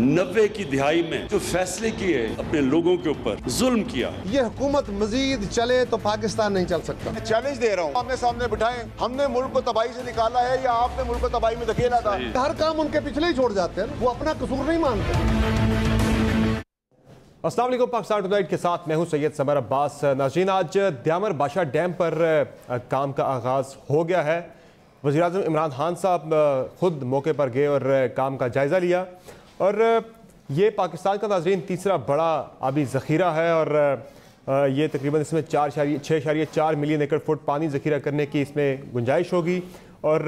90 की दिहाई में जो फैसले किए अपने लोगों के ऊपर जुल्म किया, ये हुकूमत मजीद चले तो पाकिस्तान नहीं चल सकता। मैं चैलेंज दे रहा हूँ, आमने सामने बिठाएं, हमने मुल्क को तबाही से निकाला है या आपने मुल्क को तबाही में धकेला था। हर काम उनके पिछले ही छोड़ जाते हैं, वो अपना कसूर नहीं मानते। अस्सलाम वालेकुम, पाकिस्तान टुनाइट के साथ मैं हूं सैयद समर अब्बास। नाज़रीन, आज द्यामर बादशाह डैम पर काम का आगाज़ हो गया है। वज़ीर-ए-आज़म इमरान खान साहब ख़ुद मौके पर गए और काम का जायज़ा लिया। और ये पाकिस्तान का नाज़रीन तीसरा बड़ा आबी ज़ख़ीरा है और ये तकरीबन इसमें 6.4 मिलियन एकड़ फुट पानी ज़ख़ीरा करने की इसमें गुंजाइश होगी और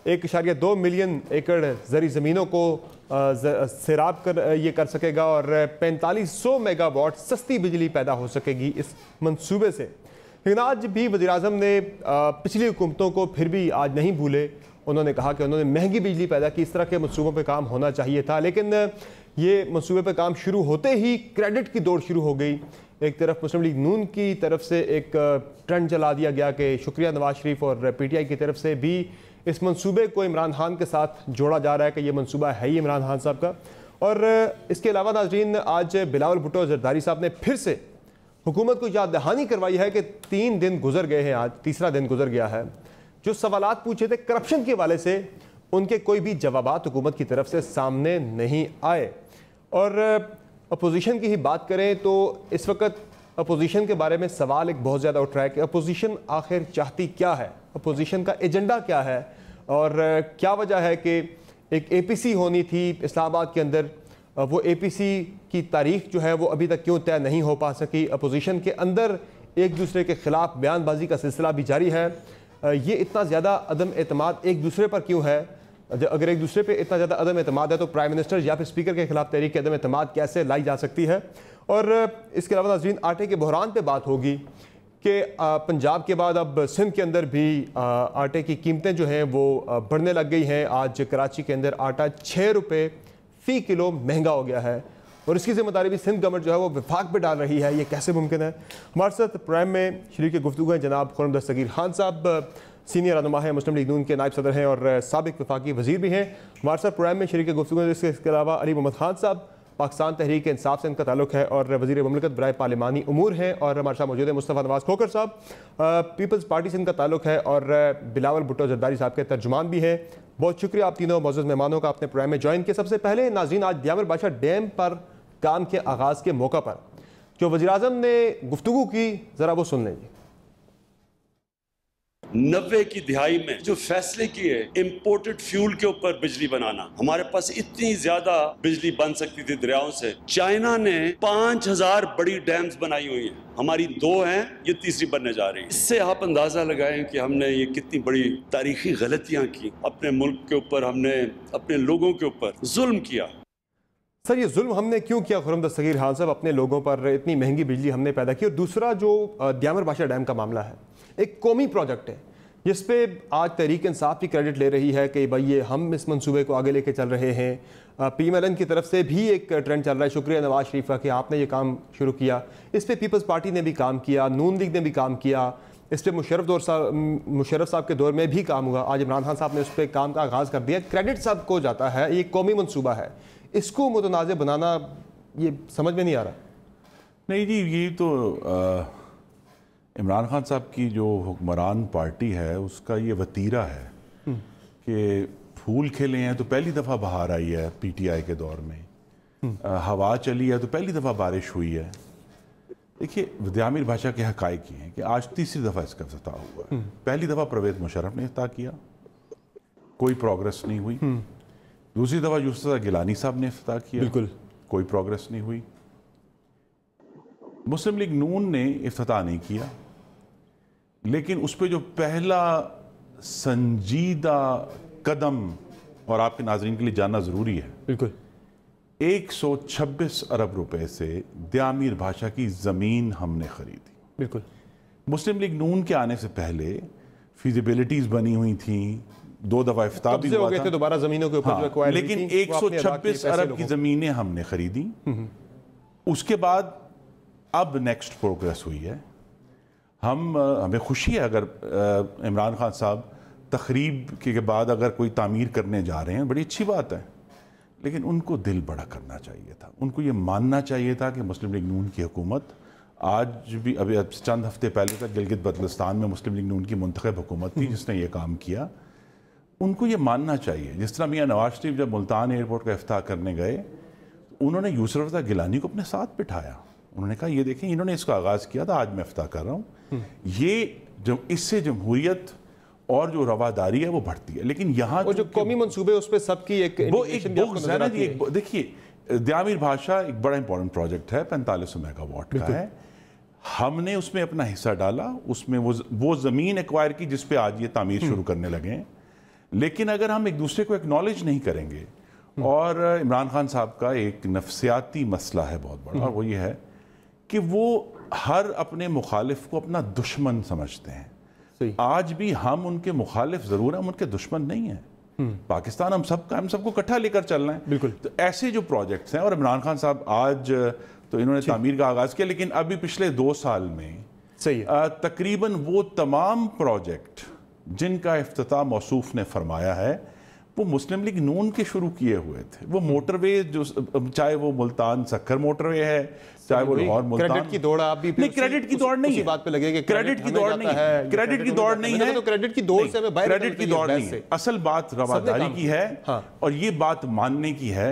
1.2 मिलियन एकड़ ज़री ज़मीनों को सैराब कर ये कर सकेगा और 4500 मेगावाट सस्ती बिजली पैदा हो सकेगी इस मंसूबे से। लेकिन आज भी वज़ीर-ए-आज़म ने पिछली हुकूमतों को फिर भी आज नहीं भूले। उन्होंने कहा कि उन्होंने महंगी बिजली पैदा की, इस तरह के मंसूबों पे काम होना चाहिए था। लेकिन ये मंसूबे पे काम शुरू होते ही क्रेडिट की दौड़ शुरू हो गई। एक तरफ मुस्लिम लीग नून की तरफ से एक ट्रेंड चला दिया गया कि शुक्रिया नवाज शरीफ, और PTI की तरफ से भी इस मंसूबे को इमरान खान के साथ जोड़ा जा रहा है कि ये मंसूबा है ही इमरान खान साहब का। और इसके अलावा नाज़रीन, आज बिलावल भुट्टो ज़रदारी साहब ने फिर से हुकूमत को याद दहानी करवाई है कि 3 दिन गुजर गए हैं, आज तीसरा दिन गुजर गया है। जो सवालात पूछे थे करप्शन के हवाले से, उनके कोई भी जवाबात हुकूमत की तरफ से सामने नहीं आए। और अपोजिशन की ही बात करें तो इस वक्त अपोजिशन के बारे में सवाल एक बहुत ज़्यादा उठ रहा है कि अपोजिशन आखिर चाहती क्या है, अपोजिशन का एजेंडा क्या है और क्या वजह है कि एक APC होनी थी इस्लामाबाद के अंदर, वो APC की तारीख जो है वो अभी तक क्यों तय नहीं हो पा सकी। अपोजिशन के अंदर एक दूसरे के ख़िलाफ़ बयानबाजी का सिलसिला भी जारी है। ये इतना ज़्यादा अदम एतमाद एक दूसरे पर क्यों है? अगर एक दूसरे पे इतना ज़्यादा अदम एतमाद है तो प्राइम मिनिस्टर या फिर स्पीकर के खिलाफ तहरीक अदम एतमाद कैसे लाई जा सकती है? और इसके अलावा नाज़रीन, आटे के बहरान पे बात होगी कि पंजाब के बाद अब सिंध के अंदर भी आटे की कीमतें जो हैं वो बढ़ने लग गई हैं। आज कराची के अंदर आटा 6 रुपये फ़ी किलो महंगा हो गया है और इसकी ज़िम्मेदारी भी सिंध गवर्नमेंट जो है वो विफाक पे डाल रही है। ये कैसे मुमकिन है? हमारे साथ प्राइम में शरीक गुफ्तगू हैं जनाब खुर्रम दस्तगीर खान साहब, सीनियर रहनुमा हैं, मुस्लिम लीग नून के नायब सदर हैं और साबिक वफाकी वज़ीर भी हैं। हमारे साथ प्राइम में शरीक गुफ्तगू हैं। इसके अलावा अली मोहम्मद खान साहब, पाकिस्तान तहरीक इंसाफ से इनका ताल्लुक है और वज़ीर ममलकत बराए पार्लिमानी उमूर हैं। और हमारे साथ मौजूद है मुस्तफ़ा नवाज़ खोखर साहब, पीपल्स पार्टी से इनका ताल्लुक है और बिलावल भुट्टो ज़रदारी साहब के तर्जुमान भी हैं। बहुत शुक्रिया आप तीनों मौजूद मेहमानों का अपने प्रोग्राम में ज्वाइन किया। सबसे पहले नाज़रीन, आज द्यामर बादशाह डैम पर काम के आगाज़ के मौका पर जो वज़ीर-ए-आज़म ने गुफ्तगू की, ज़रा वो सुन लेंगे। 90 की दिहाई में जो फैसले किए इंपोर्टेड फ्यूल के ऊपर बिजली बनाना, हमारे पास इतनी ज्यादा बिजली बन सकती थी दरियाओं से। चाइना ने 5000 बड़ी डैम्स बनाई हुई हैं, हमारी 2 हैं, ये तीसरी बनने जा रही है। इससे आप अंदाजा लगाएं कि हमने ये कितनी बड़ी तारीखी गलतियां की। अपने मुल्क के ऊपर हमने अपने लोगों के ऊपर जुल्म किया। सर, ये जुल्म हमने क्यों किया खुर्रम दस्तगीर खान साहब? अपने लोगों पर इतनी महंगी बिजली हमने पैदा की। और दूसरा जो द्यामर बादशाह डैम का मामला है, एक कौमी प्रोजेक्ट है जिस पे आज तहरीक इंसाफ की क्रेडिट ले रही है कि भाई ये हम इस मंसूबे को आगे लेके चल रहे हैं। PMLN की तरफ से भी एक ट्रेंड चल रहा है, शुक्रिया नवाज शरीफ का कि आपने ये काम शुरू किया। इस पे पीपल्स पार्टी ने भी काम किया, नून लीग ने भी काम किया, इस पर मुशर्रफ साहब के दौर में भी काम हुआ। आज इमरान खान साहब ने उस पर काम का आगाज़ कर दिया। क्रेडिट सब को जाता है, ये कौमी मनसूबा है, इसको मुतनाज़ बनाना ये समझ में नहीं आ रहा। नहीं जी, ये तो इमरान खान साहब की जो हुक्मरान पार्टी है उसका ये वतीरा है कि फूल खिले हैं तो पहली दफ़ा बहार आई है PTI के दौर में, हवा चली है तो पहली दफ़ा बारिश हुई है। देखिए, द्यामर बादशाह के हक़ाइक़ ये हैं कि आज तीसरी दफ़ा इसका इफ्तिताह हुआ है। पहली दफ़ा परवेज़ मुशर्रफ ने इफ्तिताह किया, कोई प्रोग्रेस नहीं हुई। दूसरी दफ़ा यूसुफ गिलानी साहब ने इफ्तिताह किया, बिल्कुल कोई प्रोग्रेस नहीं हुई। मुस्लिम लीग नून ने इफ्तिताह नहीं किया, लेकिन उस पर जो पहला संजीदा कदम, और आपके नाज़रीन के लिए जानना ज़रूरी है, बिल्कुल 126 अरब रुपए से द्यामर बादशाह की ज़मीन हमने ख़रीदी। बिल्कुल, मुस्लिम लीग नून के आने से पहले फिजिबिलिटीज़ बनी हुई थी, 2 दफ़ा इफ्तिताह भी हुआ था दोबारा ज़मीनों के ऊपर, लेकिन 126 अरब की ज़मीनें हमने ख़रीदी। उसके बाद अब नेक्स्ट प्रोग्रेस हुई है। हमें खुशी है अगर इमरान खान साहब तकरीब के बाद अगर कोई तामीर करने जा रहे हैं, बड़ी अच्छी बात है। लेकिन उनको दिल बड़ा करना चाहिए था। उनको ये मानना चाहिए था कि मुस्लिम लीग नून की हुकूमत आज भी, अभी चंद हफ्ते पहले तक गिलगित बल्तिस्तान में मुस्लिम लीग नून की मुंतखब हुकूमत थी जिसने ये काम किया। उनको ये मानना चाहिए। जिस तरह मियाँ नवाज शरीफ जब मुल्तान एयरपोर्ट का इफ्ताह करने गए, उन्होंने यूसुफ रज़ा गिलानी को अपने साथ बिठाया। उन्होंने कहा ये देखें, इन्होंने इसका आगाज़ किया था, आज मैं इफ्ताह कर रहा हूँ। ये इससे जमहूरियत और जो रवादारी है वो बढ़ती है। लेकिन यहाँ जो कौमी मंसूबे उस पर सबकी एक वो एक बुग़्ज़ है ना जी। देखिए, द्यामिर भाषा एक बड़ा इंपॉर्टेंट प्रोजेक्ट है, 4500 मेगावाट का है। हमने उसमें अपना हिस्सा डाला, उसमें वो ज़मीन एक्वायर की जिस पे आज ये तामीर शुरू करने लगे हैं। लेकिन अगर हम एक दूसरे को एक्नॉलेज नहीं करेंगे, और इमरान खान साहब का एक नफ्सियाती मसला है बहुत बड़ा, और वो ये है कि वो हर अपने मुखालिफ को अपना दुश्मन समझते हैं। आज भी हम उनके मुखालिफ ज़रूर हैं, हम उनके दुश्मन नहीं हैं। पाकिस्तान हम सबको इकट्ठा लेकर चलना है। बिल्कुल। तो ऐसे जो प्रोजेक्ट्स हैं, और इमरान खान साहब आज तो इन्होंने तामीर का आगाज़ किया, लेकिन अभी पिछले 2 साल में सही है, तकरीबन वो तमाम प्रोजेक्ट जिनका इफ्तिताह मौसूफ ने फरमाया है वो मुस्लिम लीग नून के शुरू किए हुए थे। वो मोटरवे जो, चाहे वो मुल्तान सक्खर मोटरवे है, चाहे वो लाहौर मुल्तान, क्रेडिट की दौड़ आप भी नहीं, क्रेडिट की दौड़ नहीं है, बात पे लगेगी क्रेडिट की दौड़ नहीं है, क्रेडिट की दौड़ नहीं है, क्रेडिट की दौड़ से क्रेडिट की दौड़ नहीं है। असल बात रवादारी की है। और ये बात मानने की है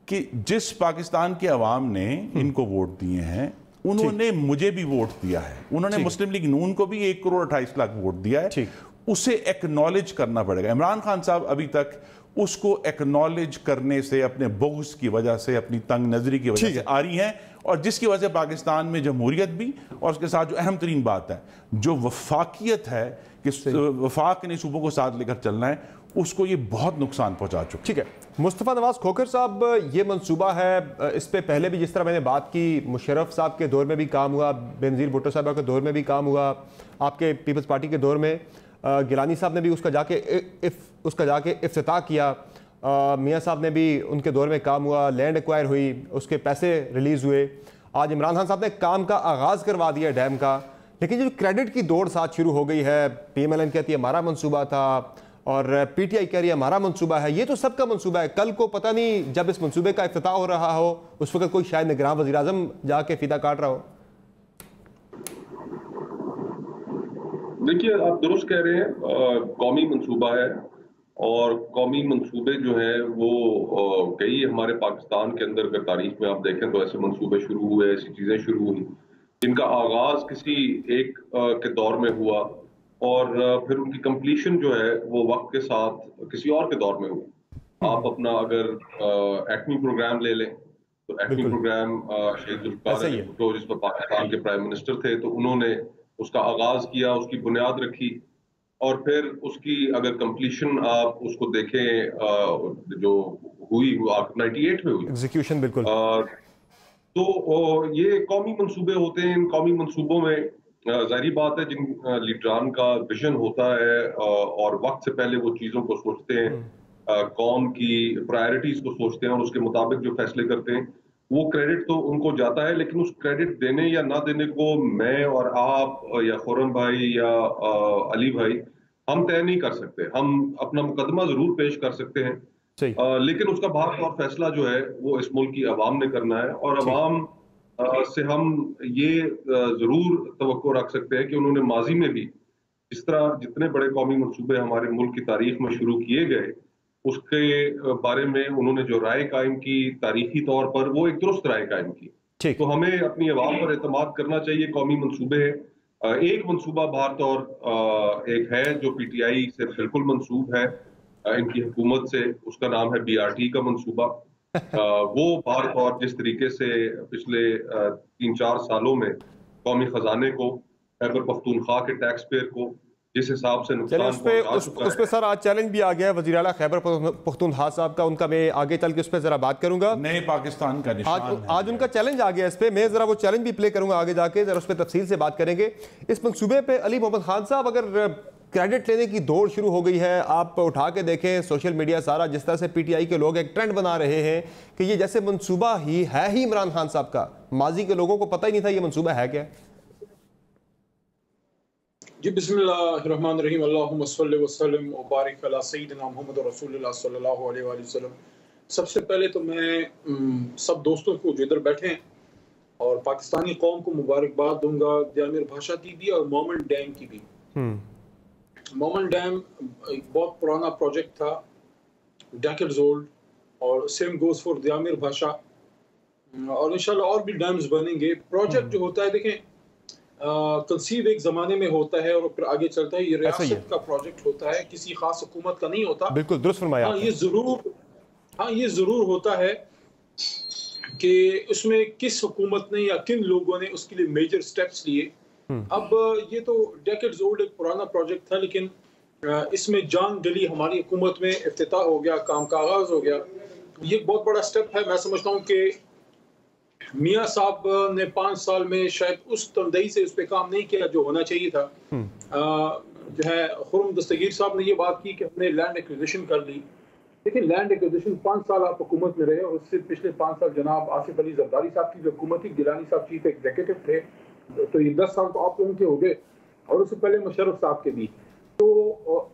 कि जिस पाकिस्तान के अवाम ने इनको वोट दिए हैं, उन्होंने मुझे भी वोट दिया है, उन्होंने मुस्लिम लीग नून को भी 1 करोड़ 28 लाख वोट दिया है। उसे एक्नॉलेज करना पड़ेगा। इमरान खान साहब अभी तक उसको एक्नॉलेज करने से, अपने बुग़्ज़ की वजह से, अपनी तंग नजरी की वजह से आ रही हैं, और जिसकी वजह से पाकिस्तान में जमहूरियत भी, और उसके साथ जो अहम तरीन बात है, जो वफाकियत है कि वफाक ने सूबों को साथ लेकर चलना है, उसको ये बहुत नुकसान पहुंचा चुका। ठीक है, मुस्तफ़ा नवाज खोखर साहब, ये मंसूबा है, इस पे पहले भी जिस तरह मैंने बात की, मुशर्रफ साहब के दौर में भी काम हुआ, बेनज़ीर भुट्टो साहब के दौर में भी काम हुआ, आपके पीपल्स पार्टी के दौर में गिलानी साहब ने भी उसका जाके इफ्तिताह किया, मियाँ साहब ने भी उनके दौर में काम हुआ, लैंड एक्वायर हुई, उसके पैसे रिलीज़ हुए। आज इमरान खान साहब ने काम का आगाज़ करवा दिया डैम का, लेकिन जो क्रेडिट की दौड़ साथ शुरू हो गई है, PMLN कहती है हमारा मंसूबा था, और PTI कह रही है हमारा मंसूबा है। ये तो सबका मंसूबा है। कल को पता नहीं जब इस मंसूबे का इफ्तिताह हो रहा हो, उस वक्त कोई शायद निगरान वज़ीर आज़म जाके फीता काट रहा हो। देखिए, आप दुरुस्त कह रहे हैं, कौमी मंसूबा है, और कौमी मंसूबे जो हैं वो कई हमारे पाकिस्तान के अंदर अगर तारीख में आप देखें तो ऐसे मंसूबे शुरू हुए, ऐसी चीज़ें शुरू हुई जिनका आगाज़ किसी एक के दौर में हुआ, और फिर उनकी कंप्लीशन जो है वो वक्त के साथ किसी और के दौर में हुई। आप अपना अगर एक्मी प्रोग्राम ले लें तो एक्मी प्रोग्राम शहीद जुल्फ़िकार भुट्टो, जिस पर पाकिस्तान के प्राइम मिनिस्टर थे, तो उन्होंने उसका आगाज किया, उसकी बुनियाद रखी, और फिर उसकी अगर कंप्लीशन आप उसको देखें जो हुई 98 में हुई एग्जीक्यूशन, बिल्कुल। तो ये कौमी मंसूबे होते हैं। इन कौमी मंसूबों में जाहिर बात है जिन लीडरान का विजन होता है और वक्त से पहले वो चीज़ों को सोचते हैं, कौम की प्रायोरिटीज को सोचते हैं और उसके मुताबिक जो फैसले करते हैं, वो क्रेडिट तो उनको जाता है, लेकिन उस क्रेडिट देने या ना देने को मैं और आप या खुर्रम भाई या अली भाई हम तय नहीं कर सकते। हम अपना मुकदमा जरूर पेश कर सकते हैं, लेकिन उसका बात और फैसला जो है वो इस मुल्क की आवाम ने करना है, और आवाम से हम ये जरूर तवक्को रख सकते हैं कि उन्होंने माजी में भी जिस तरह जितने बड़े कौमी मंसूबे हमारे मुल्क की तारीख में शुरू किए गए, उसके बारे में उन्होंने जो राय कायम की तारीखी तौर पर, वो एक दुरुस्त राय कायम की। तो हमें अपनी आवाम पर एतमाद करना चाहिए। कौमी मंसूबे एक मंसूबा बाहर तौर एक है जो PTI से बिल्कुल मंसूब है इनकी हुकूमत से, उसका नाम है BRT का मंसूबा। वो बाहर तौर जिस तरीके से पिछले 3-4 सालों में कौमी खजाने को, खैबर पख्तूनख्वा के टैक्स पेयर को जिस हिसाब से नुकसान उस पे सर आज चैलेंज भी आ गया है वज़ीर आला खैबर पख्तूनख्वा साहब का, उनका मैं आगे चल के उस पर जरा बात करूंगा। नए पाकिस्तान का निशान आज उनका चैलेंज आ गया इस पे, मैं जरा वो चैलेंज भी प्ले करूंगा आगे जाके, जरा उस पर तफसील से बात करेंगे। इस मंसूबे पे अली मोहम्मद खान साहब, अगर क्रेडिट लेने की दौड़ शुरू हो गई है, आप उठा के देखें सोशल मीडिया सारा, जिस तरह से PTI के लोग एक ट्रेंड बना रहे हैं कि ये जैसे मंसूबा ही है ही इमरान खान साहब का, माजी के लोगों को पता ही नहीं था ये मंसूबा है क्या। जी बिस्मिल्लाहिर्रहमानिर्रहीम, अल्लाहुम्मा सल्लि व सल्लिम व बारिक अला सय्यिदिना मुहम्मद रसूलुल्लाह सल्लल्लाहु अलैहि वसल्लम। सबसे पहले तो मैं सब दोस्तों को जो इधर बैठे हैं और पाकिस्तानी कौम को मुबारकबाद दूंगा द्यामिर भाषा की भी और मोमेंट डैम की भी। मोमेंट डैम एक बहुत पुराना प्रोजेक्ट था, डेकेड्स ओल्ड, और सेम गोज फॉर द्यामिर भाषा, और इंशाल्लाह और भी डैम्स बनेंगे। प्रोजेक्ट जो होता है देखें, कंसीव एक जमाने में होता है और फिर आगे चलता है। ये रियासत का प्रोजेक्ट होता है, किसी खास हुकूमत का नहीं होता। बिल्कुल दुरुस्त फरमाया। ये जरूर होता है कि उसमें किस हुकूमत ने या किन लोगों ने उसके लिए मेजर स्टेप्स लिए। अब ये तो डेकेड्स ओल्ड एक पुराना प्रोजेक्ट था, लेकिन इसमें जान डली, हमारी हुकूमत में इफ्तिताह हो गया, काम का आगाज हो गया। ये एक बहुत बड़ा स्टेप है। मैं समझता हूँ कि मियाँ साहब ने 5 साल में शायद उस तंदई से उस पर काम नहीं किया जो होना चाहिए था। जो है खुर्रम दस्तगीर साहब ने ये बात की कि हमने लैंड एक्विजिशन कर ली। लेकिन लैंड एक्विजिशन 5 साल आप हुकूमत में रहे, और उससे पिछले 5 साल जनाब आसिफ अली जरदारी साहब की जो हुकूमत थी, गिलानी साहब चीफ एग्जीक्यूटिव थे, तो ये 10 साल तो आप लोगों के हो गए, और उससे पहले मुशर्रफ साहब के भी। तो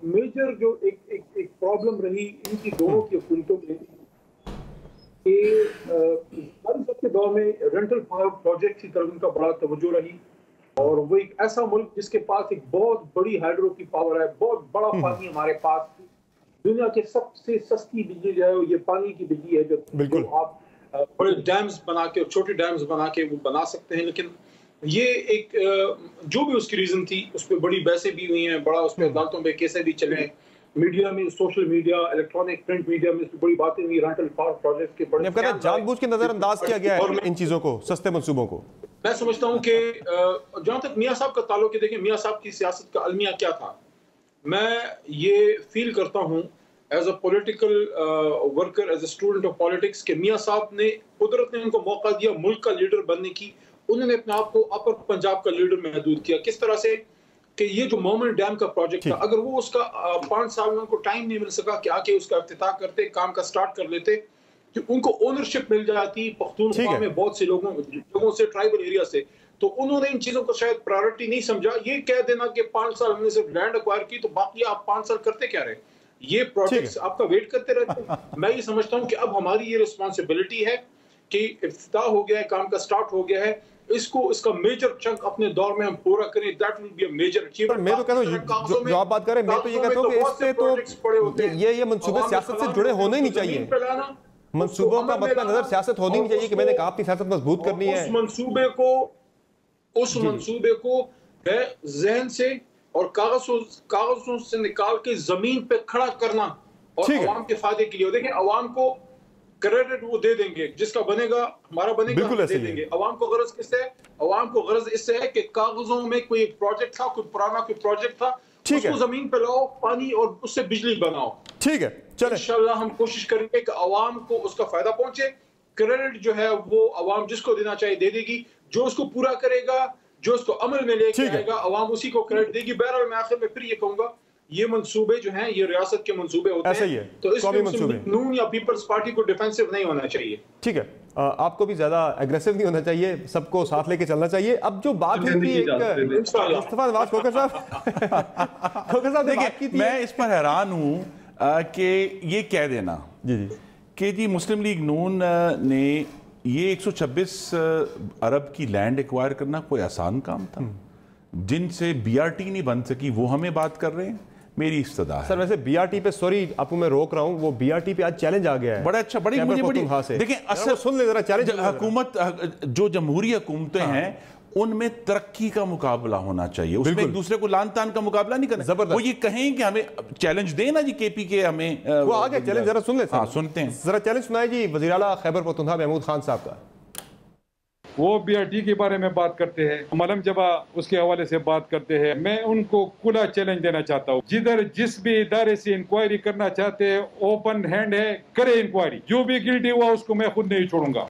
मेजर जो एक प्रॉब्लम रही इनकी दोनों की हुकूमतों में के दौर में रेंटल प्रोजेक्ट की तरफ उनका बड़ा तवज्जो रही, और वो एक ऐसा मुल्क जिसके पास एक बहुत बड़ी हाइड्रो की पावर है, बहुत बड़ा पानी हमारे पास, दुनिया के सबसे सस्ती बिजली जो है ये पानी की बिजली है, जो आप बड़े डैम्स बना के, छोटे डैम्स बना के वो बना सकते हैं। लेकिन ये एक जो भी उसकी रीजन थी, उस पर बड़ी बहसें भी हुई हैं, बड़ा उस पर अदालतों पे केसें भी चले, मीडिया में, social media, electronic print media में बड़ी बातें हुई रेंटल पावर प्रोजेक्ट के बड़े। जानबूझ के नजरअंदाज किया गया है इन चीजों को, सस्ते मंसूबों को। मैं समझता हूँ कि जहां तक मियाँ साहब का ताल्लुक है, देखिए मियाँ साहब की सियासत का अलमिया क्या था। मैं ये फील करता हूँ as a political worker, as a student of politics, के मियाँ साहब ने, कुदरत ने उनको मौका दिया मुल्क का लीडर बनने की। उन्होंने अपने आप को अपर पंजाब का लीडर महदूद किया। किस तरह से कि ये जो मोमेंट डैम का प्रोजेक्ट था, अगर वो उसका 5 साल में उनको टाइम नहीं मिल सका कि आके उसका इफ्तिताह करते, काम का स्टार्ट कर लेते, कि उनको ओनरशिप मिल जाती पख्तूनख्वा में बहुत से लोगों से, ट्राइबल एरिया से, तो उन्होंने इन चीजों को शायद प्रायोरिटी नहीं समझा। ये कह देना कि 5 साल हमने सिर्फ लैंड एक्वायर की, तो बाकी आप 5 साल करते क्या रहे, ये प्रोजेक्ट्स आपका वेट करते रहते हैं। मैं ये समझता हूँ कि अब हमारी ये रिस्पॉन्सिबिलिटी है कि इफ्तिताह हो गया है, काम का स्टार्ट हो गया है, इसका मेजर चंक अपने दौर में हम पूरा करें। That will be a major achievement. मैं तो कहता हूं, जो आप बात कर रहे हैं, मैं तो ये कहता हूं कि इससे तो ये मंसूबे सियासत से जुड़े होने नहीं चाहिए। मंसूबों का मतलब नजर सियासत होनी नहीं चाहिए कि मैंने कहा अपनी सियासत मजबूत करनी है। उस मंसूबे को जहन से और कागजों से निकाल के जमीन पे खड़ा करना और अवाम के फायदे के लिए। देखें, अवाम को क्रेडिट वो दे देंगे, जिसका बनेगा हमारा बनेगा, हम दे देंगे। अवाम को गरज किससे है? अवाम को गरज इससे है कि कागजों में कोई प्रोजेक्ट था, कोई पुराना कोई प्रोजेक्ट था, उसको जमीन पे लाओ, पानी और उससे बिजली बनाओ। ठीक है, चलो इंशाल्लाह हम कोशिश करेंगे कि अवाम को उसका फायदा पहुंचे। क्रेडिट जो है वो अवाम जिसको देना चाहिए दे देगी, जो उसको पूरा करेगा, जो उसको अमल में लेके आएगा, अवाम उसी को क्रेडिट देगी। बहरहाल मैं आखिर में फिर ये कहूंगा, ये मंसूबे जो हैं ये रियासत के मंसूबे होते हैं, तो इसमें नून या पीपल्स पार्टी को डिफेंसिव नहीं होना चाहिए। ठीक है, आपको भी ज्यादा एग्रेसिव नहीं होना चाहिए, सबको साथ लेके चलना चाहिए। अब जो बात हुई थी मुस्तफा नवाज खोखर साहब देखिए, मैं इस पर हैरान हूं कि ये कह देना कि जी मुस्लिम लीग नून ने ये 126 अरब की लैंड एक्वायर करना कोई आसान काम था, जिनसे बीआरटी नहीं बन सकी, वो हमें बात कर रहे हैं। मेरी इस्तदा है। सर वैसे बीआरटी पे, सॉरी आपको मैं रोक रहा हूं, वो बीआरटी पे आज चैलेंज आ गया है। बड़ा अच्छा, बड़ी मुझे बड़ी देखिए, असर सुन ले जरा चैलेंज। हुकूमत, जो जमहूरी हुकूमतें हैं उनमें तरक्की का मुकाबला होना चाहिए, उसमें एक दूसरे को लान तान का मुकाबला नहीं करना। वो ये कहें कि हमें चैलेंज दें ना जी, केपी के हमें वो आगे चैलेंज जरा सुन लेते हैं। सुनते हैं, जरा चैलेंज सुनाए जी वज़ीर आला खैबर पख्तूनख्वा महमूद खान साहब का। वो बीआरटी के बारे में बात करते हैं, मलम जबा उसके हवाले से बात करते हैं। मैं उनको खुला चैलेंज देना चाहता हूँ, जिधर जिस भी इदारे से इंक्वायरी करना चाहते हैं, ओपन हैंड है, करे इंक्वायरी। जो भी गिल्टी हुआ उसको मैं खुद नहीं छोड़ूंगा।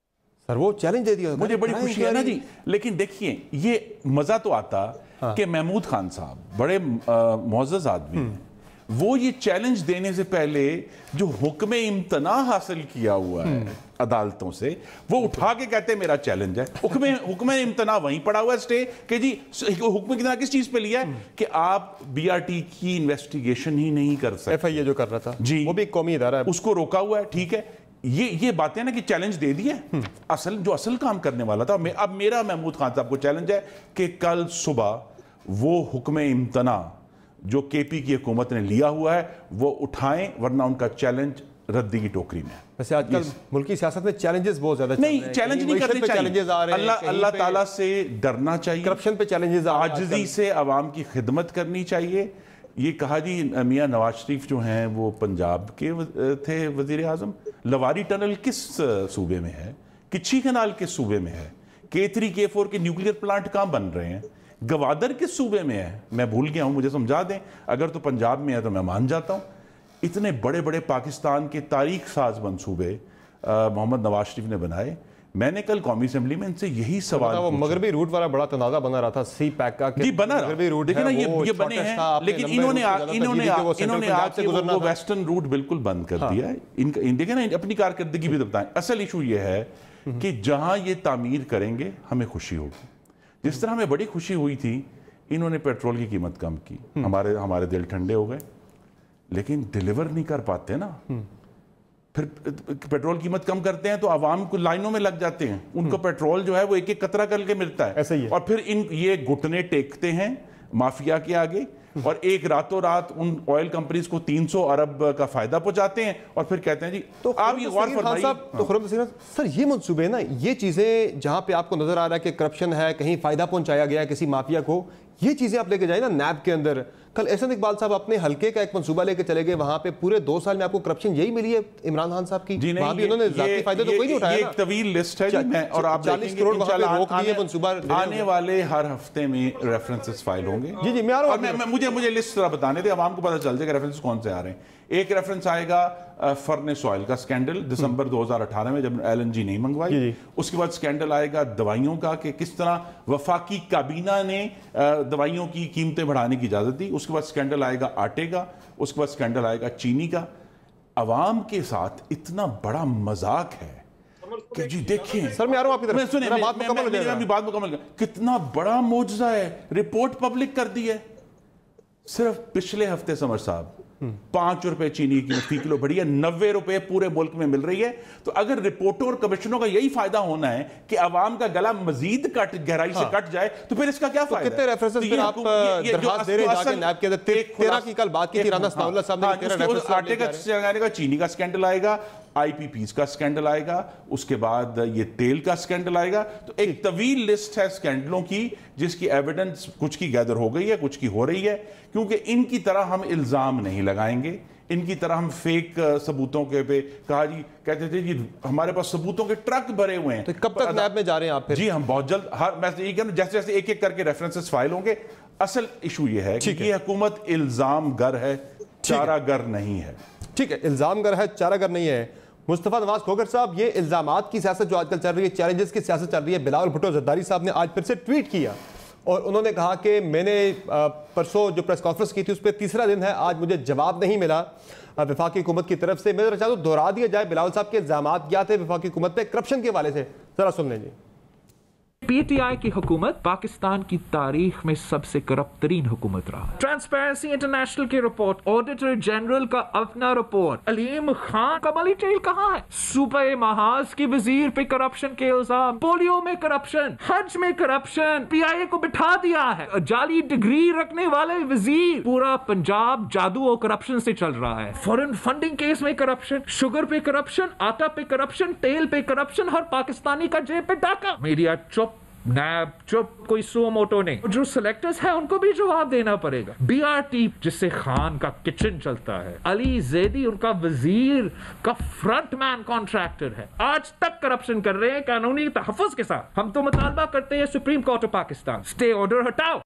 सर वो चैलेंज दे दिया, मुझे बड़ी खुशी है ना जी। लेकिन देखिए, ये मजा तो आता कि महमूद खान साहब बड़े मुअज़्ज़ज़ आदमी हैं, वो ये चैलेंज देने से पहले जो हुक्म इम्तना हासिल किया हुआ है अदालतों से, वो उठा के कहते हैं मेरा चैलेंज है। हुक्म इम्तना वहीं पड़ा हुआ है स्टे कि जी हुक्म कितना किस चीज पे लिया है कि आप बीआरटी की इन्वेस्टिगेशन ही नहीं कर सकते। एफआईए जो कर रहा था जी, वो भी एक कौमी इदारा है, उसको रोका हुआ है। ठीक है, ये बातें ना कि चैलेंज दे दिए, असल काम करने वाला था। अब मेरा महमूद खान साहब को चैलेंज है कि कल सुबह वो हुक्म इम्तना जो केपी की हुकूमत ने लिया हुआ है वो उठाएं, वरना उनका चैलेंज रद्दी की टोकरी में। वैसे आजकल मुल्की सियासत में चैलेंजेस बहुत ज्यादा नहीं, चैलेंज नहीं करने चाहिए। अल्लाह ताला से डरना चाहिए, करप्शन पे चैलेंजेस, आजिज़ी से अवाम की खिदमत करनी चाहिए। ये कहा जी मियाँ नवाज शरीफ जो हैं वो पंजाब के थे वजीर आजम। लवारी टनल किस सूबे में है? किच्छी कनाल किस सूबे में है? K3 K4 के न्यूक्लियर प्लांट कहाँ बन रहे हैं? गवादर किस सूबे में है? मैं भूल गया हूँ, मुझे समझा दें। अगर तो पंजाब में है तो मैं मान जाता हूँ। इतने बड़े बड़े पाकिस्तान के तारीख साज मंसूबे मोहम्मद नवाज शरीफ ने बनाए। मैंने कल कौमी असेंबली में इनसे यही सवाल वो मगरबी रूट वाला बड़ा तनाज़ा बना रहा था, सी पैक का जी बना मगरबी रूट देखिए ना, ये बने हैं, लेकिन इन्होंने आके वो वेस्टर्न रूट बिल्कुल बंद कर दिया है। देखिए ना, अपनी कारकर्दगी भी बताएं। असल इशू ये है कि जहां ये तामीर करेंगे हमें खुशी होगी। जिस तरह हमें बड़ी खुशी हुई थी इन्होंने पेट्रोल की कीमत कम की, हमारे दिल ठंडे हो गए, लेकिन डिलीवर नहीं कर पाते ना। फिर पेट्रोल कीमत कम करते हैं तो आवाम को लाइनों में लग जाते हैं, उनको पेट्रोल जो है वो एक एक कतरा करके मिलता है, ऐसा ही है। और फिर ये घुटने टेकते हैं माफिया के आगे, और एक रातों रात उन ऑयल कंपनीज को 300 अरब का फायदा पहुंचाते हैं, और फिर कहते हैं जी तो आप ये गौर फरमाइए। तो खुर्रम तस्लीम सर, ये मंसूबे ना, ये चीजें जहां पे आपको नजर आ रहा है कि करप्शन है, कहीं फायदा पहुंचाया गया है किसी माफिया को, ये चीजें आप लेके जाए ना नैब के अंदर। कल एहसन इकबाल साहब अपने हल्के का एक मंसूबा लेके चले गए, वहां पे पूरे 2 साल में आपको करप्शन यही मिली है इमरान खान साहब की। जी नहीं, वहां भी उन्होंने जाती फायदे तो कोई नहीं उठाया। ये एक तवील लिस्ट है जी, मैं और आप 40 करोड़ वहां पे रोक दिए मंसूबा। आने वाले हर हफ्ते में रेफरेंसेस फाइल होंगे। जी जी, मैं आ रहा हूं। मुझे लिस्ट जरा बताने दे, आवाम को पता चल जाएगा रेफरेंस कौन से आ रहे हैं। एक रेफरेंस आएगा फर्नेस ऑयल का स्कैंडल, दिसंबर 2018 में जब LNG नहीं मंगवाई। उसके बाद स्कैंडल आएगा दवाइयों का कि किस तरह वफाकी काबीना ने दवाइयों की कीमतें बढ़ाने की इजाजत दी। उसके बाद स्कैंडल आएगा आटे का, उसके बाद स्कैंडल आएगा चीनी का। अवाम के साथ इतना बड़ा मजाक है कि जी देखिए सर, मैं आ रहा हूं आपकी तरफ, सुनिए, बात मुकम्मल, कितना बड़ा मौजज़ा है। रिपोर्ट पब्लिक कर दी है सिर्फ पिछले हफ्ते। समर साहब 5 रुपए चीनी की फी किलो बढ़ी है, 90 रुपए पूरे मुल्क में मिल रही है। तो अगर रिपोर्टों और कमिश्नरों का यही फायदा होना है कि आवाम का गला मजीद गहराई से कट जाए, तो फिर इसका क्या फायदा? कितने रेफरेंसेस फिर आप दरखास्त दे रहे हैं जाके नैब के अंदर? 13 की कल बात की थी राना सनाउल्लाह साहब ने, 13 रेफरेंस आटे का चीनी का स्कैंडल आएगा, IPPs का स्कैंडल आएगा, उसके बाद ये तेल का स्कैंडल आएगा। तो एक तवील लिस्ट है स्कैंडलों की जिसकी एविडेंस कुछ की गैदर हो गई है, कुछ की हो रही है। क्योंकि इनकी तरह हम इल्जाम नहीं लगाएंगे, इनकी तरह हम फेक सबूतों के पे कहा जी, कहते थे जी हमारे पास सबूतों के ट्रक भरे हुए हैं। तो कब तक नैब में जा रहे हैं आप फिर? जी हम बहुत जल्द, मैं ये कह रहा हूं, जैसे जैसे एक एक करके रेफरेंसेस फाइल होंगे। असल इशू ये है कि ये हुकूमत इल्जाम गर है, चारागर नहीं है। ठीक है, इल्जाम गर है, चारागर नहीं है। मुस्तफा नवाज खोखर साहब, ये इल्जामात की सियासत जो आजकल चल रही है, चैलेंजेस की सियासत चल रही है, बिलावल भुट्टो जरदारी साहब ने आज फिर से ट्वीट किया और उन्होंने कहा कि मैंने परसों जो प्रेस कॉन्फ्रेंस की थी उस पर 3रा दिन है, आज मुझे जवाब नहीं मिला वफाकी हुकूमत की तरफ से। मैं जरा चाहता हूं दोहरा दिया जाए बिलावल साहब के इल्जामात क्या थे वफाकी हुकूमत पे करप्शन के हवाले से, जरा सुन लें जी। PTI की हुकूमत पाकिस्तान की तारीख में सबसे करप्ट तरीन हुकूमत रहा। ट्रांसपेरेंसी इंटरनेशनल की रिपोर्ट, ऑडिटर जनरल का अपना रिपोर्ट, अलीम खान का मनी ट्रेल कहाँ है? सूबे महाज की वजीर पे करप्शन के इल्जाम, पोलियो में करप्शन, हज में करप्शन, PIA को बिठा दिया है। जाली डिग्री रखने वाले वजीर, पूरा पंजाब जादू और करप्शन से चल रहा है। फॉरेन फंडिंग केस में करप्शन, शुगर पे करप्शन, आटा पे करप्शन, तेल पे करप्शन, हर पाकिस्तानी का जेब पे डाका। मीडिया चुप, नैब चुप, कोई सो मोटो नहीं। जो सिलेक्टर्स है उनको भी जवाब देना पड़ेगा। BRT जिससे खान का किचन चलता है, अली जैदी उनका वजीर का फ्रंटमैन कॉन्ट्रैक्टर है, आज तक करप्शन कर रहे हैं कानूनी तहफ़्फ़ुज़ के साथ। हम तो मुतालबा करते हैं supreme court of Pakistan stay order हटाओ।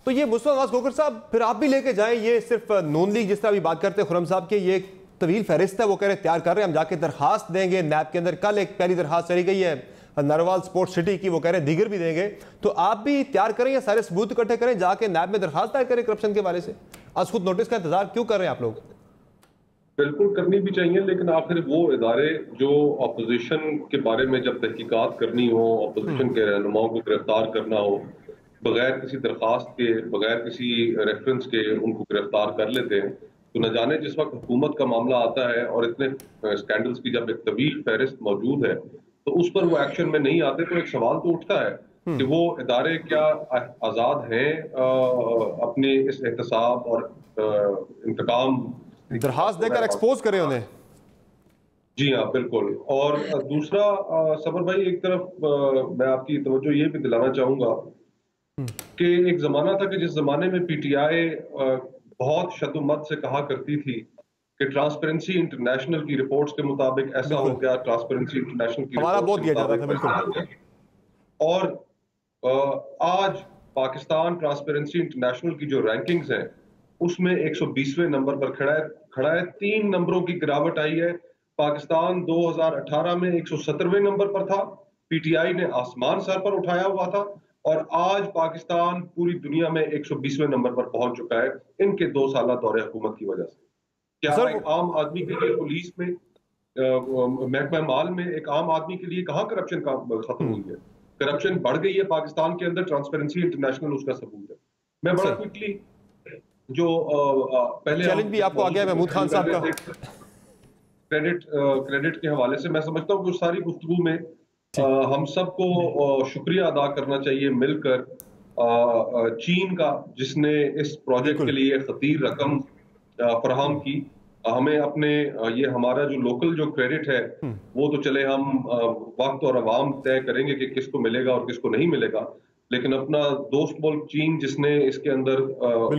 तो ये मुस्तफा नवाज खोखर साहब फिर आप भी लेके जाएं, ये सिर्फ नून लीग जिस तरह अभी बात करते हैं खुर्रम साहब के, ये तवील फहरिस्त है, वो कह रहे तैयार कर रहे हैं, हम जाके दरखास्त देंगे नैब के अंदर। कल एक पहली दरखास्त चली गई है नरवाल स्पोर्ट्स सिटी की, वो कह रहे हैं दीगर भी देंगे। तो आप भी तैयार करें या सारे सबूत इकट्ठे करें, जाके नैब में दरखास्त दायर करें करप्शन के हवाले से। आज खुद नोटिस का इंतजार क्यों कर रहे हैं आप लोग? बिल्कुल करनी भी चाहिए, लेकिन आखिर वो इदारे जो अपोजिशन के बारे में जब तहकीकात करनी हो, अपोजिशन के रहनुमाओं को गिरफ्तार करना हो, बगैर किसी दरखास्त के, बगैर किसी रेफरेंस के उनको गिरफ्तार कर लेते हैं। तो न जाने जिस वक्त हुकूमत का मामला आता है और इतने स्कैंडल्स की जब एक तवील फहरिस्त मौजूद है तो उस पर वो एक्शन में नहीं आते, तो एक सवाल तो उठता है कि वो इदारे क्या आज़ाद हैं अपने इस एहतसाब और इंतकाम दरखास्त देकर एक्सपोज करें उन्हें। जी हाँ, बिल्कुल। और दूसरा सबर भाई, एक तरफ मैं आपकी तवज्जो ये भी दिलाना चाहूंगा कि एक जमाना था कि जिस जमाने में पीटीआई बहुत शद्दुमत से कहा करती थी कि ट्रांसपेरेंसी इंटरनेशनल की रिपोर्ट्स के मुताबिक ऐसा हो गया, ट्रांसपेरेंसी इंटरनेशनल की हमारा बहुत रिपोर्ट्स दिया के जाता था, मुताबिक बिल्कुल। और आज पाकिस्तान ट्रांसपेरेंसी इंटरनेशनल की जो रैंकिंग्स हैं उसमें 120वें नंबर पर खड़ा है। 3 नंबरों की गिरावट आई है। पाकिस्तान 2018 में 117वें नंबर पर था, पीटीआई ने आसमान सर पर उठाया हुआ था, और आज पाकिस्तान पूरी दुनिया में 120वें नंबर पर पहुंच चुका है इनके 2 साल दौरे हुकूमत की वजह से। क्या एक आम आदमी के लिए पुलिस में, महकमा माल में एक आम आदमी के लिए कहाँ करप्शन खत्म हुई है? करप्शन बढ़ गई है पाकिस्तान के अंदर, ट्रांसपेरेंसी इंटरनेशनल उसका सबूत है। मैं बड़ा क्विकली जो पहले चैलेंज भी आपको आ गया महमूद खान साहब का क्रेडिट के हवाले से, मैं समझता हूँ कि उस सारी गुफ्तगू में हम सबको शुक्रिया अदा करना चाहिए मिलकर चीन का, जिसने इस प्रोजेक्ट के लिए खतीर रकम फराहम की। हमें अपने ये हमारा जो लोकल जो क्रेडिट है वो तो चले हम वक्त और अवाम तय करेंगे कि किसको मिलेगा और किसको नहीं मिलेगा, लेकिन अपना दोस्त मुल्क चीन जिसने इसके अंदर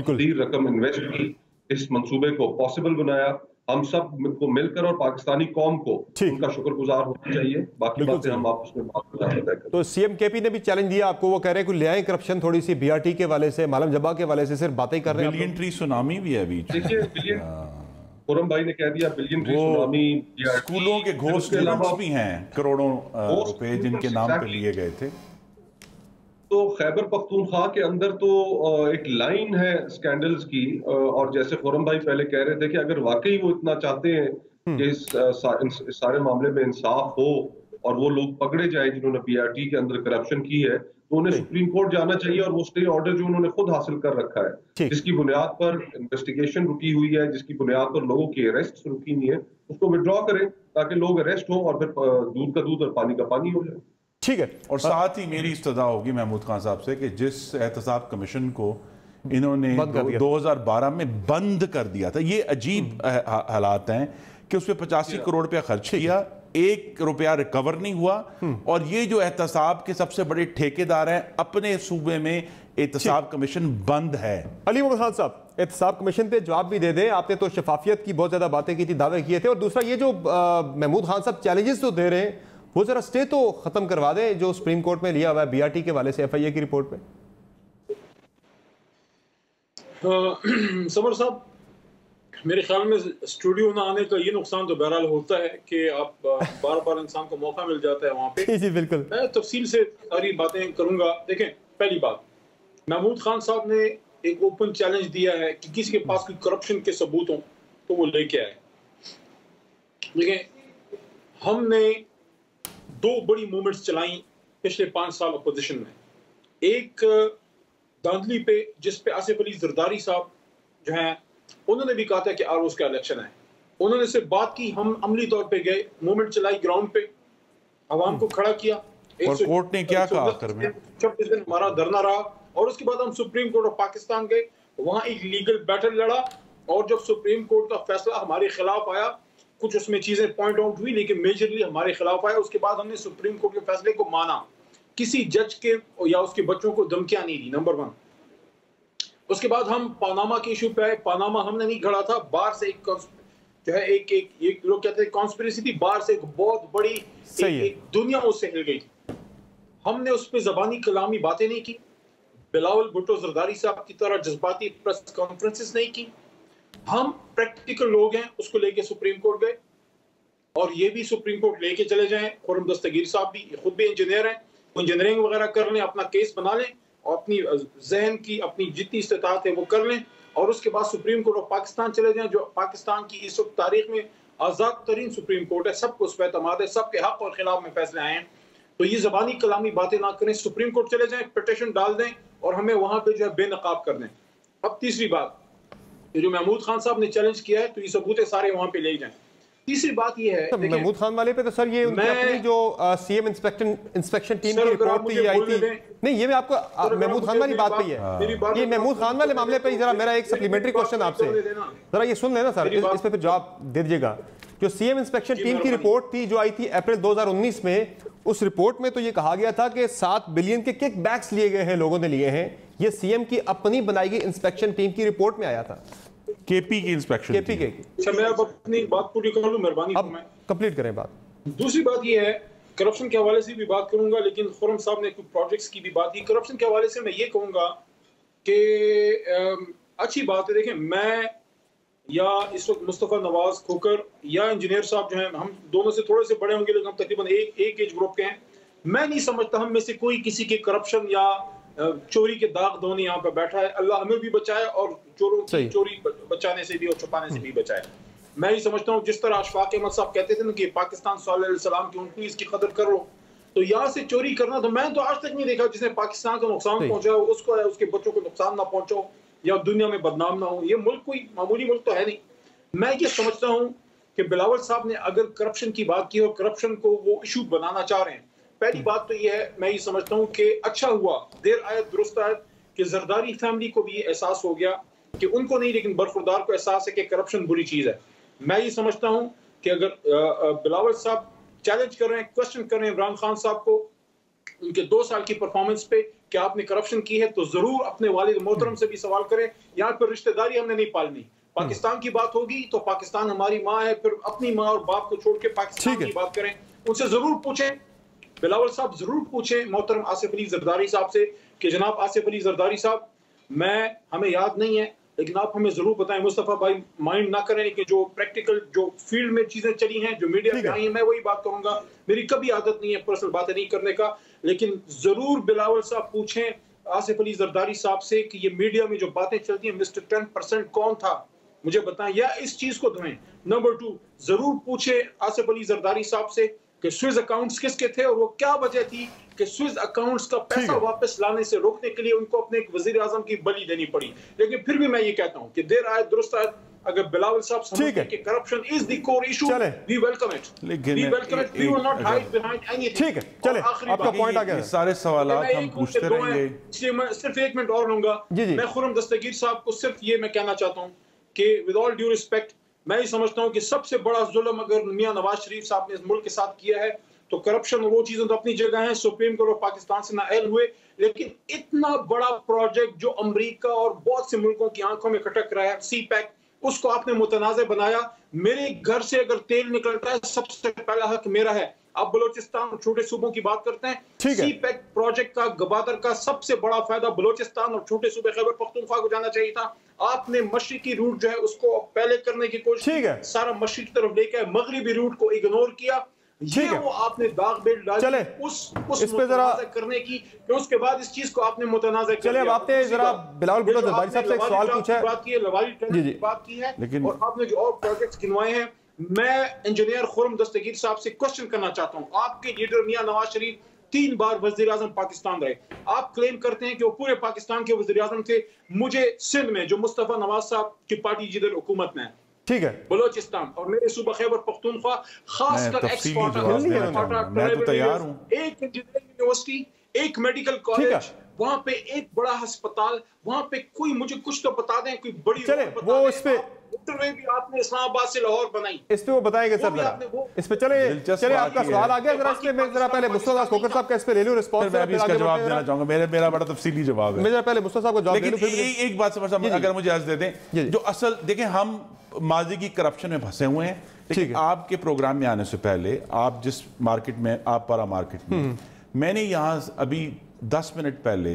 खतीर रकम इन्वेस्ट की, इस मंसूबे को पॉसिबल बनाया, हम सब को मिलकर और पाकिस्तानी कौम को उनका शुक्रगुजार होना चाहिए। बाकी बातें हम आपस में बात करेंगे। तो सीएम केपी ने भी चैलेंज दिया आपको, वो कह रहे हैं कि ले आए करप्शन थोड़ी सी बीआरटी के वाले से, मालम जबा के वाले से, सिर्फ बातें कर रहे हैं। बिलियन ट्री सुनामी भी है बीच। देखिए खुरम भाई ने कह दिया बिलियन ट्री सुनामी, स्कूलों के घोस्ट भी हैं, करोड़ों रुपए जिनके नाम पे लिए गए थे। तो खैबर पख्तूनख्वा के अंदर तो एक लाइन है स्कैंडल्स की, और जैसे खुरम भाई पहले कह रहे थे कि अगर वाकई वो इतना चाहते हैं कि इस सारे मामले में इंसाफ हो और वो लोग पकड़े जाए जिन्होंने बीआरटी के अंदर करप्शन की है, तो उन्हें सुप्रीम कोर्ट जाना चाहिए और वो स्टे ऑर्डर जो उन्होंने खुद हासिल कर रखा है, जिसकी बुनियाद पर इन्वेस्टिगेशन रुकी हुई है, जिसकी बुनियाद पर लोगों की अरेस्ट रुकी हुई है, उसको विड्रॉ करें ताकि लोग अरेस्ट हो और फिर दूध का दूध और पानी का पानी हो जाए। ठीक है। और साथ ही मेरी इस्तदा होगी महमूद खान साहब से कि जिस एहतसाब कमीशन को इन्होंने 2012 में बंद कर दिया था, ये अजीब हालात हैं कि उसमें 85 करोड़ रुपया खर्च किया, 1 रुपया रिकवर नहीं हुआ, और ये जो एहतसाब के सबसे बड़े ठेकेदार हैं अपने सूबे में एहतसाब कमीशन बंद है। अली मोहम्मद खान साहब, एहतसाब कमीशन पे जवाब भी दे दें, आपने तो शफाफियत की बहुत ज्यादा बातें की थी, दावे किए थे, और दूसरा ये जो महमूद खान साहब चैलेंजेस तो दे रहे हैं, वो जरा स्टे तो खत्म करवा दें जो सुप्रीम कोर्ट में लिया हुआ है बीआरटी के वाले से एफआईए की रिपोर्ट में। समर साहब, मेरे ख्याल में स्टूडियो ना आने का ये नुकसान तो बहरहाल होता है कि आप बार बार इंसान को मौका मिल जाता है वहां पे। जी बिल्कुल, मैं तफसील से सारी बातें करूंगा। देखें, पहली बात, महमूद खान साहब ने एक ओपन चैलेंज दिया है कि किसी के पास कोई करप्शन के सबूत हों तो वो लेके आए। देखें, हमने 2 बड़ी मूवमेंट्स चलाई पिछले 5 साल अपोजिशन में। एक दांदली पे, जिस पे आसिफ अली जरदारी साहब जो हैं उन्होंने भी कहा था कि आरोज का इलेक्शन है, उन्होंने सिर्फ बात की, हम अमली तौर पे गए, मूवमेंट चलाई, ग्राउंड पे आवाम को खड़ा किया, और कोर्ट ने क्या कहा आखिर में? 26 दिन हमारा धरना रहा, और उसके बाद हम सुप्रीम कोर्ट ऑफ पाकिस्तान गए, वहां एक लीगल बैटल लड़ा, और जब सुप्रीम कोर्ट का फैसला हमारे खिलाफ आया, कुछ उसमें चीजें पॉइंट आउट हुई लेकिन मेजरली हमारे खिलाफ आया, उसके बाद हमने सुप्रीम कोर्ट के फैसले को माना। किसी जज के या उसके बच्चों को धमकियां नहीं दी, नंबर 1। उसके बाद हम पानामा के इशू पे आए। पानामा हमने नहीं खड़ा था, बाहर से एक जो है एक लोग कहते हैं कॉन्स्पिरेसी थी, बाहर से एक बहुत बड़ी एक दुनिया उससे हिल गई थी। हमने उस पर जबानी कलामी बातें नहीं की, बिलावल भुट्टो जरदारी साहब की तरह जज्बाती प्रेस कॉन्फ्रेंसेस नहीं की। हम प्रैक्टिकल लोग हैं, उसको लेके सुप्रीम कोर्ट गए, और ये भी सुप्रीम कोर्ट लेके चले जाएं। खुर्रम दस्तगीर साहब भी खुद भी इंजीनियर हैं, इंजीनियरिंग वगैरह कर लें, अपना केस बना लें और अपनी जहन की अपनी जितनी इस्तेताअत है वो कर लें, और उसके बाद सुप्रीम कोर्ट ऑफ पाकिस्तान चले जाएं, जो पाकिस्तान की इस वक्त तारीख में आज़ाद तरीन सुप्रीम कोर्ट है, सबको उस पर एतमाद है, सबके हक और खिलाफ में फैसले आए हैं। तो ये जबानी कलामी बातें ना करें, सुप्रीम कोर्ट चले जाएं, पिटीशन डाल दें और हमें वहां पे जो है बेनकाब कर दें। अब तीसरी बात, ये जो महमूद खान साहब ने चैलेंज किया है, तो ये सबूत सारे वहां पे ले जाएं। तीसरी बात ये है, महमूद खान वाले पे तो सर ये उनकी अपनी जो सीएम इंस्पेक्शन टीम की रिपोर्ट थी आई थी, नहीं ये मैं आपको महमूद खान वाली बात पे है, ये महमूद खान वाले मामले पे जरा मेरा एक सप्लीमेंट्री क्वेश्चन आपसे, जरा ये सुन लेना सर, इस पे फिर जवाब दे दीजिएगा। जो सीएम इंस्पेक्शन टीम की रिपोर्ट थी जो आई थी अप्रैल 2019 में, उस रिपोर्ट में तो ये कहा गया था कि 7 बिलियन के किक बैक्स लिए गए हैं, लोगों ने लिए हैं। ये सीएम की अपनी बनाई गई इंस्पेक्शन टीम की रिपोर्ट में आया था, केपी की इंस्पेक्शन, केपी के। अच्छा मैं अब अपनी बात पूरी कर लूं, मेहरबानी अब कंप्लीट करें बात। दूसरी बात ये है, करप्शन के हवाले से भी बात करूंगा, लेकिन खुर्रम साहब ने कुछ प्रोजेक्ट्स की भी बात की। करप्शन के हवाले से मैं ये कहूंगा कि अच्छी बात है, देखें मैं या इस वक्त मुस्तफ़ा नवाज खोकर या इंजीनियर साहब जो हैं, हम दोनों से थोड़े से बड़े होंगे लेकिन हम तकरीबन एक एज ग्रुप के हैं। मैं नहीं समझता हम में से कोई किसी के करप्शन या चोरी के दाग धोने यहाँ पे बैठा है। अल्लाह हमें भी बचाए और चोरों की चोरी बचाने से भी और छुपाने से भी बचाए। मैं ही समझता हूँ जिस तरह अशफाक अहमद साहब कहते थे ना कि पाकिस्तान सल्लल्लाहु अलैहि वसल्लम की उनकी इसकी कदर करो, तो यहाँ से चोरी करना, तो मैं तो आज तक नहीं देखा जिसने पाकिस्तान को नुकसान पहुंचाओ उसको उसके बच्चों को नुकसान ना पहुंचाओ या दुनिया में बदनाम ना हो। ये मुल्क कोई मामूली मुल्क तो है नहीं। मैं ये समझता हूँ कि बिलावल साहब ने अगर करप्शन की बात की और करप्शन को वो इशू बनाना चाह रहे हैं, पहली बात तो ये है, मैं ये समझता हूँ कि अच्छा हुआ देर आयत दुरुस्त आयत कि जरदारी फैमिली को भी ये एहसास हो गया कि उनको नहीं लेकिन बरखुरदार को एहसास है कि करप्शन बुरी चीज है। मैं ये समझता हूँ कि अगर बिलावल साहब चैलेंज कर रहे हैं, क्वेश्चन कर रहे हैं इमरान खान साहब को उनके 2 साल की परफॉर्मेंस पे कि आपने करप्शन की है, तो जरूर अपने वालिद मोहतरम से भी सवाल करें। यहाँ पर रिश्तेदारी हमने नहीं पालनी, पाकिस्तान की बात होगी तो पाकिस्तान हमारी माँ है, फिर अपनी माँ और बाप को छोड़ के पाकिस्तान की बात करें। उनसे जरूर पूछें, बिलावल साहब जरूर पूछें मोहतरम आसिफ अली जरदारी साहब से कि जनाब आसिफ अली जरदारी साहब, हमें याद नहीं है लेकिन आप हमें जरूर बताएं। मुस्तफा भाई माइंड ना करें कि जो प्रैक्टिकल जो फील्ड में चीजें चली हैं, जो मीडिया पे आई हैं, मैं वही बात करूंगा। मेरी कभी आदत नहीं है पर्सनल बातें नहीं करने का, लेकिन जरूर बिलावल साहब पूछें आसिफ अली जरदारी साहब से कि ये मीडिया में जो बातें चलती हैं मिस्टर 10% कौन था, मुझे बताएं, या इस चीज को धोएं। नंबर 2 जरूर पूछे आसिफ अली जरदारी साहब से कि स्विस अकाउंट्स किसके थे और वो क्या वजह थी कि स्विस अकाउंट्स का पैसा वापस लाने से रोकने के लिए उनको अपने एक वजीर आजम की बलि देनी पड़ी। लेकिन फिर भी मैं ये कहता हूं कि देर आयत दुरुस्त आयत, अगर बिलावल साहब समझते हैं कि corruption is the core issue, we welcome it, we welcome it, we will not hide behind anything. ठीक है, चले आपका पॉइंट आ गया। सारे सवालात हम पूछते रहेंगे, इसलिए मैं सिर्फ 1 मिनट और लूंगा। मैं खुर्रम दस्तगीर साहब को सिर्फ ये मैं कहना चाहता हूं कि विद ऑल ड्यू रिस्पेक्ट, मैं ये समझता हूं कि सबसे बड़ा जुल्म अगर मियां नवाज शरीफ साहब ने इस मुल्क के साथ किया है तो करप्शन, वो चीजें तो अपनी जगह है, सुप्रीम कोर्ट ऑफ पाकिस्तान से नाअहल हुए, लेकिन इतना बड़ा प्रोजेक्ट जो अमेरिका और बहुत से मुल्कों की आंखों में खटक रहा है, सी पैक, उसको आपने मुतनाज़ बनाया। मेरे घर से अगर तेल निकलता है सबसे पहला हक मेरा है। आप बलोचिस्तान और छोटे सूबों की बात करते हैं, सी पैक प्रोजेक्ट का गबादर का सबसे बड़ा फायदा बलोचिस्तान और छोटे सूबे खैबर पख्तूनख्वा को जाना चाहिए था। आपने मशरिकी रूट जो है उसको पहले करने की कोशिश की, सारा मशरिक तरफ लेकर मगरिबी रूट को इग्नोर किया। ये वो आपने दाग बेल्ट डाली उस इस पे जरा करने की, फिर उसके बाद इस चीज को आपने मुतनाज़ कर दिया। चलिए आपने जरा बिलावल भुट्टो जरदारी साहब से एक सवाल पूछा है, बात की है, लवाली टेंडर की बात की है, और आपने जो और प्रोजेक्ट्स गिनवाए हैं, मैं इंजीनियर खुर्रम दस्तगीर साहब से क्वेश्चन करना चाहता हूं। आपके लीडर मियां नवाज शरीफ 3 बार वजीर आजम पाकिस्तान रहे, आप क्लेम करते हैं कि वो पूरे पाकिस्तान के वजीर आजम थे। मुझे सिंध में जो मुस्तफा नवाज साहब की पार्टी जिधर हुकूमत में है, ठीक है, बलोचिस्तान और मेरे सूबा खैबर पख्तूनख्वा, खासकर एक्सपोर्टर, मैं तो तैयार हूं, एक इंजीनियरिंग यूनिवर्सिटी, एक मेडिकल कॉलेज, वहां पे एक बड़ा अस्पताल, वहां पे कोई मुझे कुछ तो बता दें, कोई बड़ी वो इस पे भी आपने इस्लामाबाद से लाहौर बनाई, इस पे वो बताएंगे सर जरा इस पे। चले आपका सवाल आ गया, जरा इस पे मैं जरा पहले मुस्तफा खोकर साहब का इस पे ले लूं रिस्पांस, मैं भी इसका जवाब देना चाहूंगा। मेरा बड़ा तफसीली जवाब है, मैं जरा पहले मुस्तफा साहब को जवाब दे लूं, फिर एक बात समझ अगर मुझे अर्ज दे दें, जो असल देखें, हम माजी की करप्शन में फंसे हुए हैं, लेकिन आपके प्रोग्राम में आने से पहले आप जिस मार्केट में, आप पारा मार्केट में, मैंने यहाँ अभी 10 मिनट पहले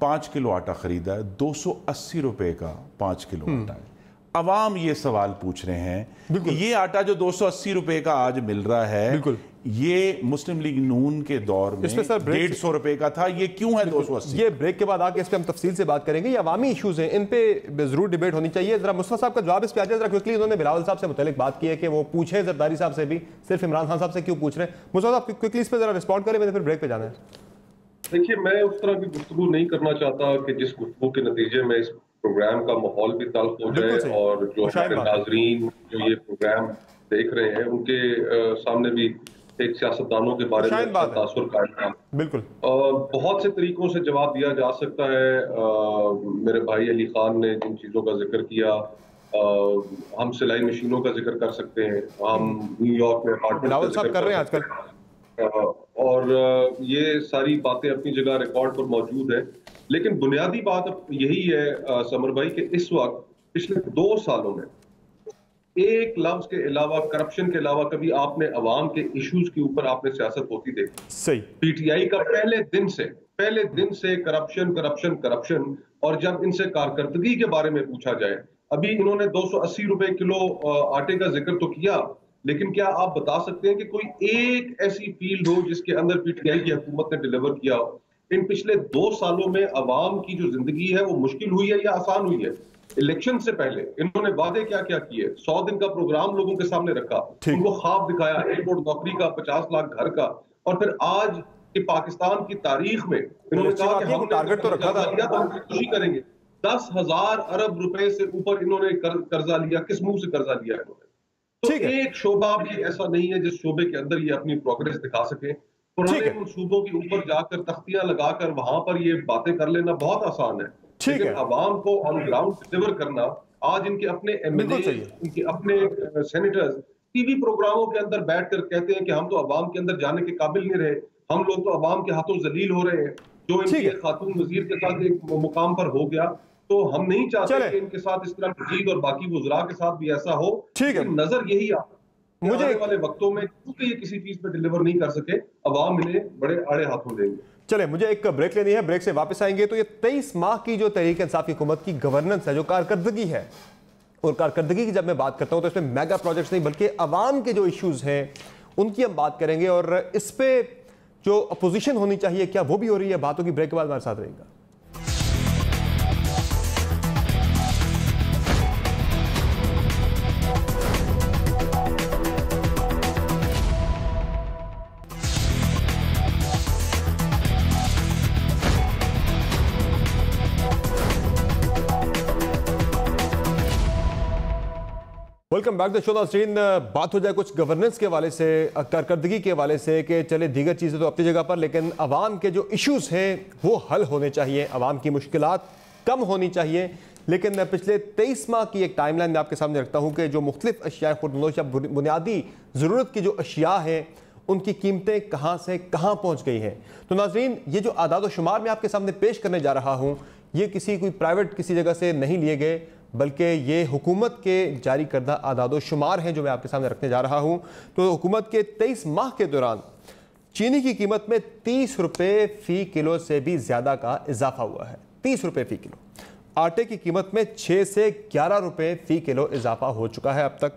5 किलो आटा खरीदा है, 280 रुपए का 5 किलो आटा है। अवाम ये सवाल पूछ रहे हैं कि ये आटा जो 280 रुपए का आज मिल रहा है, ये मुस्लिम लीग नून के दौर में 150 रुपए का था, ये क्यों है 280? ये ब्रेक के बाद आके इस पे हम तफसील से बात करेंगे। ये अवामी इश्यूज हैं, इन पे जरूर डिबेट होनी चाहिए। जरा मुस्तफा साहब का जवाब इस पे आ जाए जरा क्विकली। उन्होंने बिलावल साहब से मुतालिक बात की है कि वो पूछे जरदारी साहब से भी, सिर्फ इमरान खान साहब से क्यों पूछ रहे हैं। मुस्तफा साहब क्विकली इस पे जरा रिस्पॉन्ड करें, मैंने फिर ब्रेक पे जाना है। देखिए, मैं उस तरह की गुफ्तगू नहीं करना चाहता कि जिस गुफ्तगू के नतीजे में इस प्रोग्राम का माहौल भी तल्ख हो जाए और जो हमारे नाजरीन जो ये प्रोग्राम देख रहे हैं उनके सामने भी एक सियासतदानों के बारे में तासुर कायम। बिल्कुल बहुत से तरीकों से जवाब दिया जा सकता है। मेरे भाई अली खान ने जिन चीज़ों का जिक्र किया, हम सिलाई मशीनों का जिक्र कर सकते हैं, हम न्यूयॉर्क में बिलावल साहब कर रहे हैं आजकल, और ये सारी बातें अपनी जगह रिकॉर्ड पर मौजूद है। लेकिन बुनियादी बात यही है समर भाई कि इस वक्त पिछले 2 सालों में एक लफ्ज के अलावा, करप्शन के अलावा, कभी आपने अवाम के इश्यूज के ऊपर आपने सियासत होती देखी? सही। पीटीआई का पहले दिन से करप्शन करप्शन करप्शन, और जब इनसे कारकर्दगी के बारे में पूछा जाए, अभी इन्होंने 280 रुपए किलो आटे का जिक्र तो किया, लेकिन क्या आप बता सकते हैं कि कोई एक ऐसी फील्ड हो जिसके अंदर पीटीआई की हुकूमत ने डिलीवर किया हो? इन पिछले 2 सालों में अवाम की जो जिंदगी है वो मुश्किल हुई है या आसान हुई है? इलेक्शन से पहले इन्होंने वादे क्या क्या किए? 100 दिन का प्रोग्राम लोगों के सामने रखा, उनको ख्वाब दिखाया, एयरपोर्ट नौकरी का, 50 लाख घर का, और फिर आज कि पाकिस्तान की तारीख में इन्होंने कहा कि हमने टारगेट तो रखा था, तो हम खुशी करेंगे। 10,000 अरब रुपए से ऊपर इन्होंने कर्जा लिया। किस मुंह से कर्जा लिया इन्होंने? तो एक शोबा भी ऐसा नहीं है जिस शोबे के अंदर ये अपनी प्रोग्रेस दिखा सके। पुराने मनसूबों के ऊपर जाकर तख्तियां लगाकर वहां पर ये बातें कर लेना बहुत आसान है, लेकिन अवाम को ऑन ग्राउंड डिलीवर करना, आज इनके अपने एमएलए, इनके अपने सेनेटर्स टीवी प्रोग्रामों के अंदर बैठकर कहते हैं कि हम तो अवाम के अंदर जाने के काबिल नहीं रहे, हम लोग तो अवाम के हाथों जलील हो रहे हैं। जो इनके खातून वजीर के साथ एक मुकाम पर हो गया, तो हम नहीं चाहते कि इनके साथ इस तरह मजीद और बाकी वज़रा के साथ भी ऐसा हो। नजर यही आ मुझे आने वाले वक्तों में, क्योंकि ये किसी चीज पे डिलीवर नहीं कर सके, अवाम इन्हें बड़े आड़े हाथों देंगे। चले, मुझे एक ब्रेक लेनी है, ब्रेक से वापस आएंगे। तो ये 23 माह की जो तहरीक इंसाफ की हुकूमत की गवर्नेंस है, जो कारकर्दगी है, और कारकर्दगी की जब मैं बात करता हूं तो इसमें मेगा प्रोजेक्ट्स नहीं बल्कि अवाम के जो इश्यूज हैं उनकी हम बात करेंगे, और इस पे जो अपोजिशन होनी चाहिए क्या वो भी हो रही है? बातों की ब्रेक के बाद हमारे साथ रहेगा। वेलकम बैक द शो नाज़रीन। बात हो जाए कुछ गवर्नेंस के हवाले से, कारकर्दगी के हवाले से, कि चले दीगर चीज़ें तो अपनी जगह पर, लेकिन अवाम के जो इश्यूज हैं वो हल होने चाहिए, अवाम की मुश्किलात कम होनी चाहिए। लेकिन पिछले 23 माह की एक टाइमलाइन मैं आपके सामने रखता हूँ कि जो मुख्तलिफ अशिया खुदनोश या बुनियादी ज़रूरत की जो अशिया हैं उनकी कीमतें कहाँ से कहाँ पहुँच गई हैं। तो नाज़रीन, ये जो आदाद व शुमार मैं आपके सामने पेश करने जा रहा हूँ, ये किसी कोई प्राइवेट किसी जगह से नहीं लिए गए, बल्कि ये हुकूमत के जारी करदा आदाद शुमार हैं जो मैं आपके सामने रखने जा रहा हूँ। तो हुकूमत के 23 माह के दौरान चीनी की कीमत में 30 रुपये फ़ी किलो से भी ज़्यादा का इजाफा हुआ है। 30 रुपये फ़ी किलो। आटे की कीमत में 6 से 11 रुपये फ़ी किलो इजाफा हो चुका है अब तक।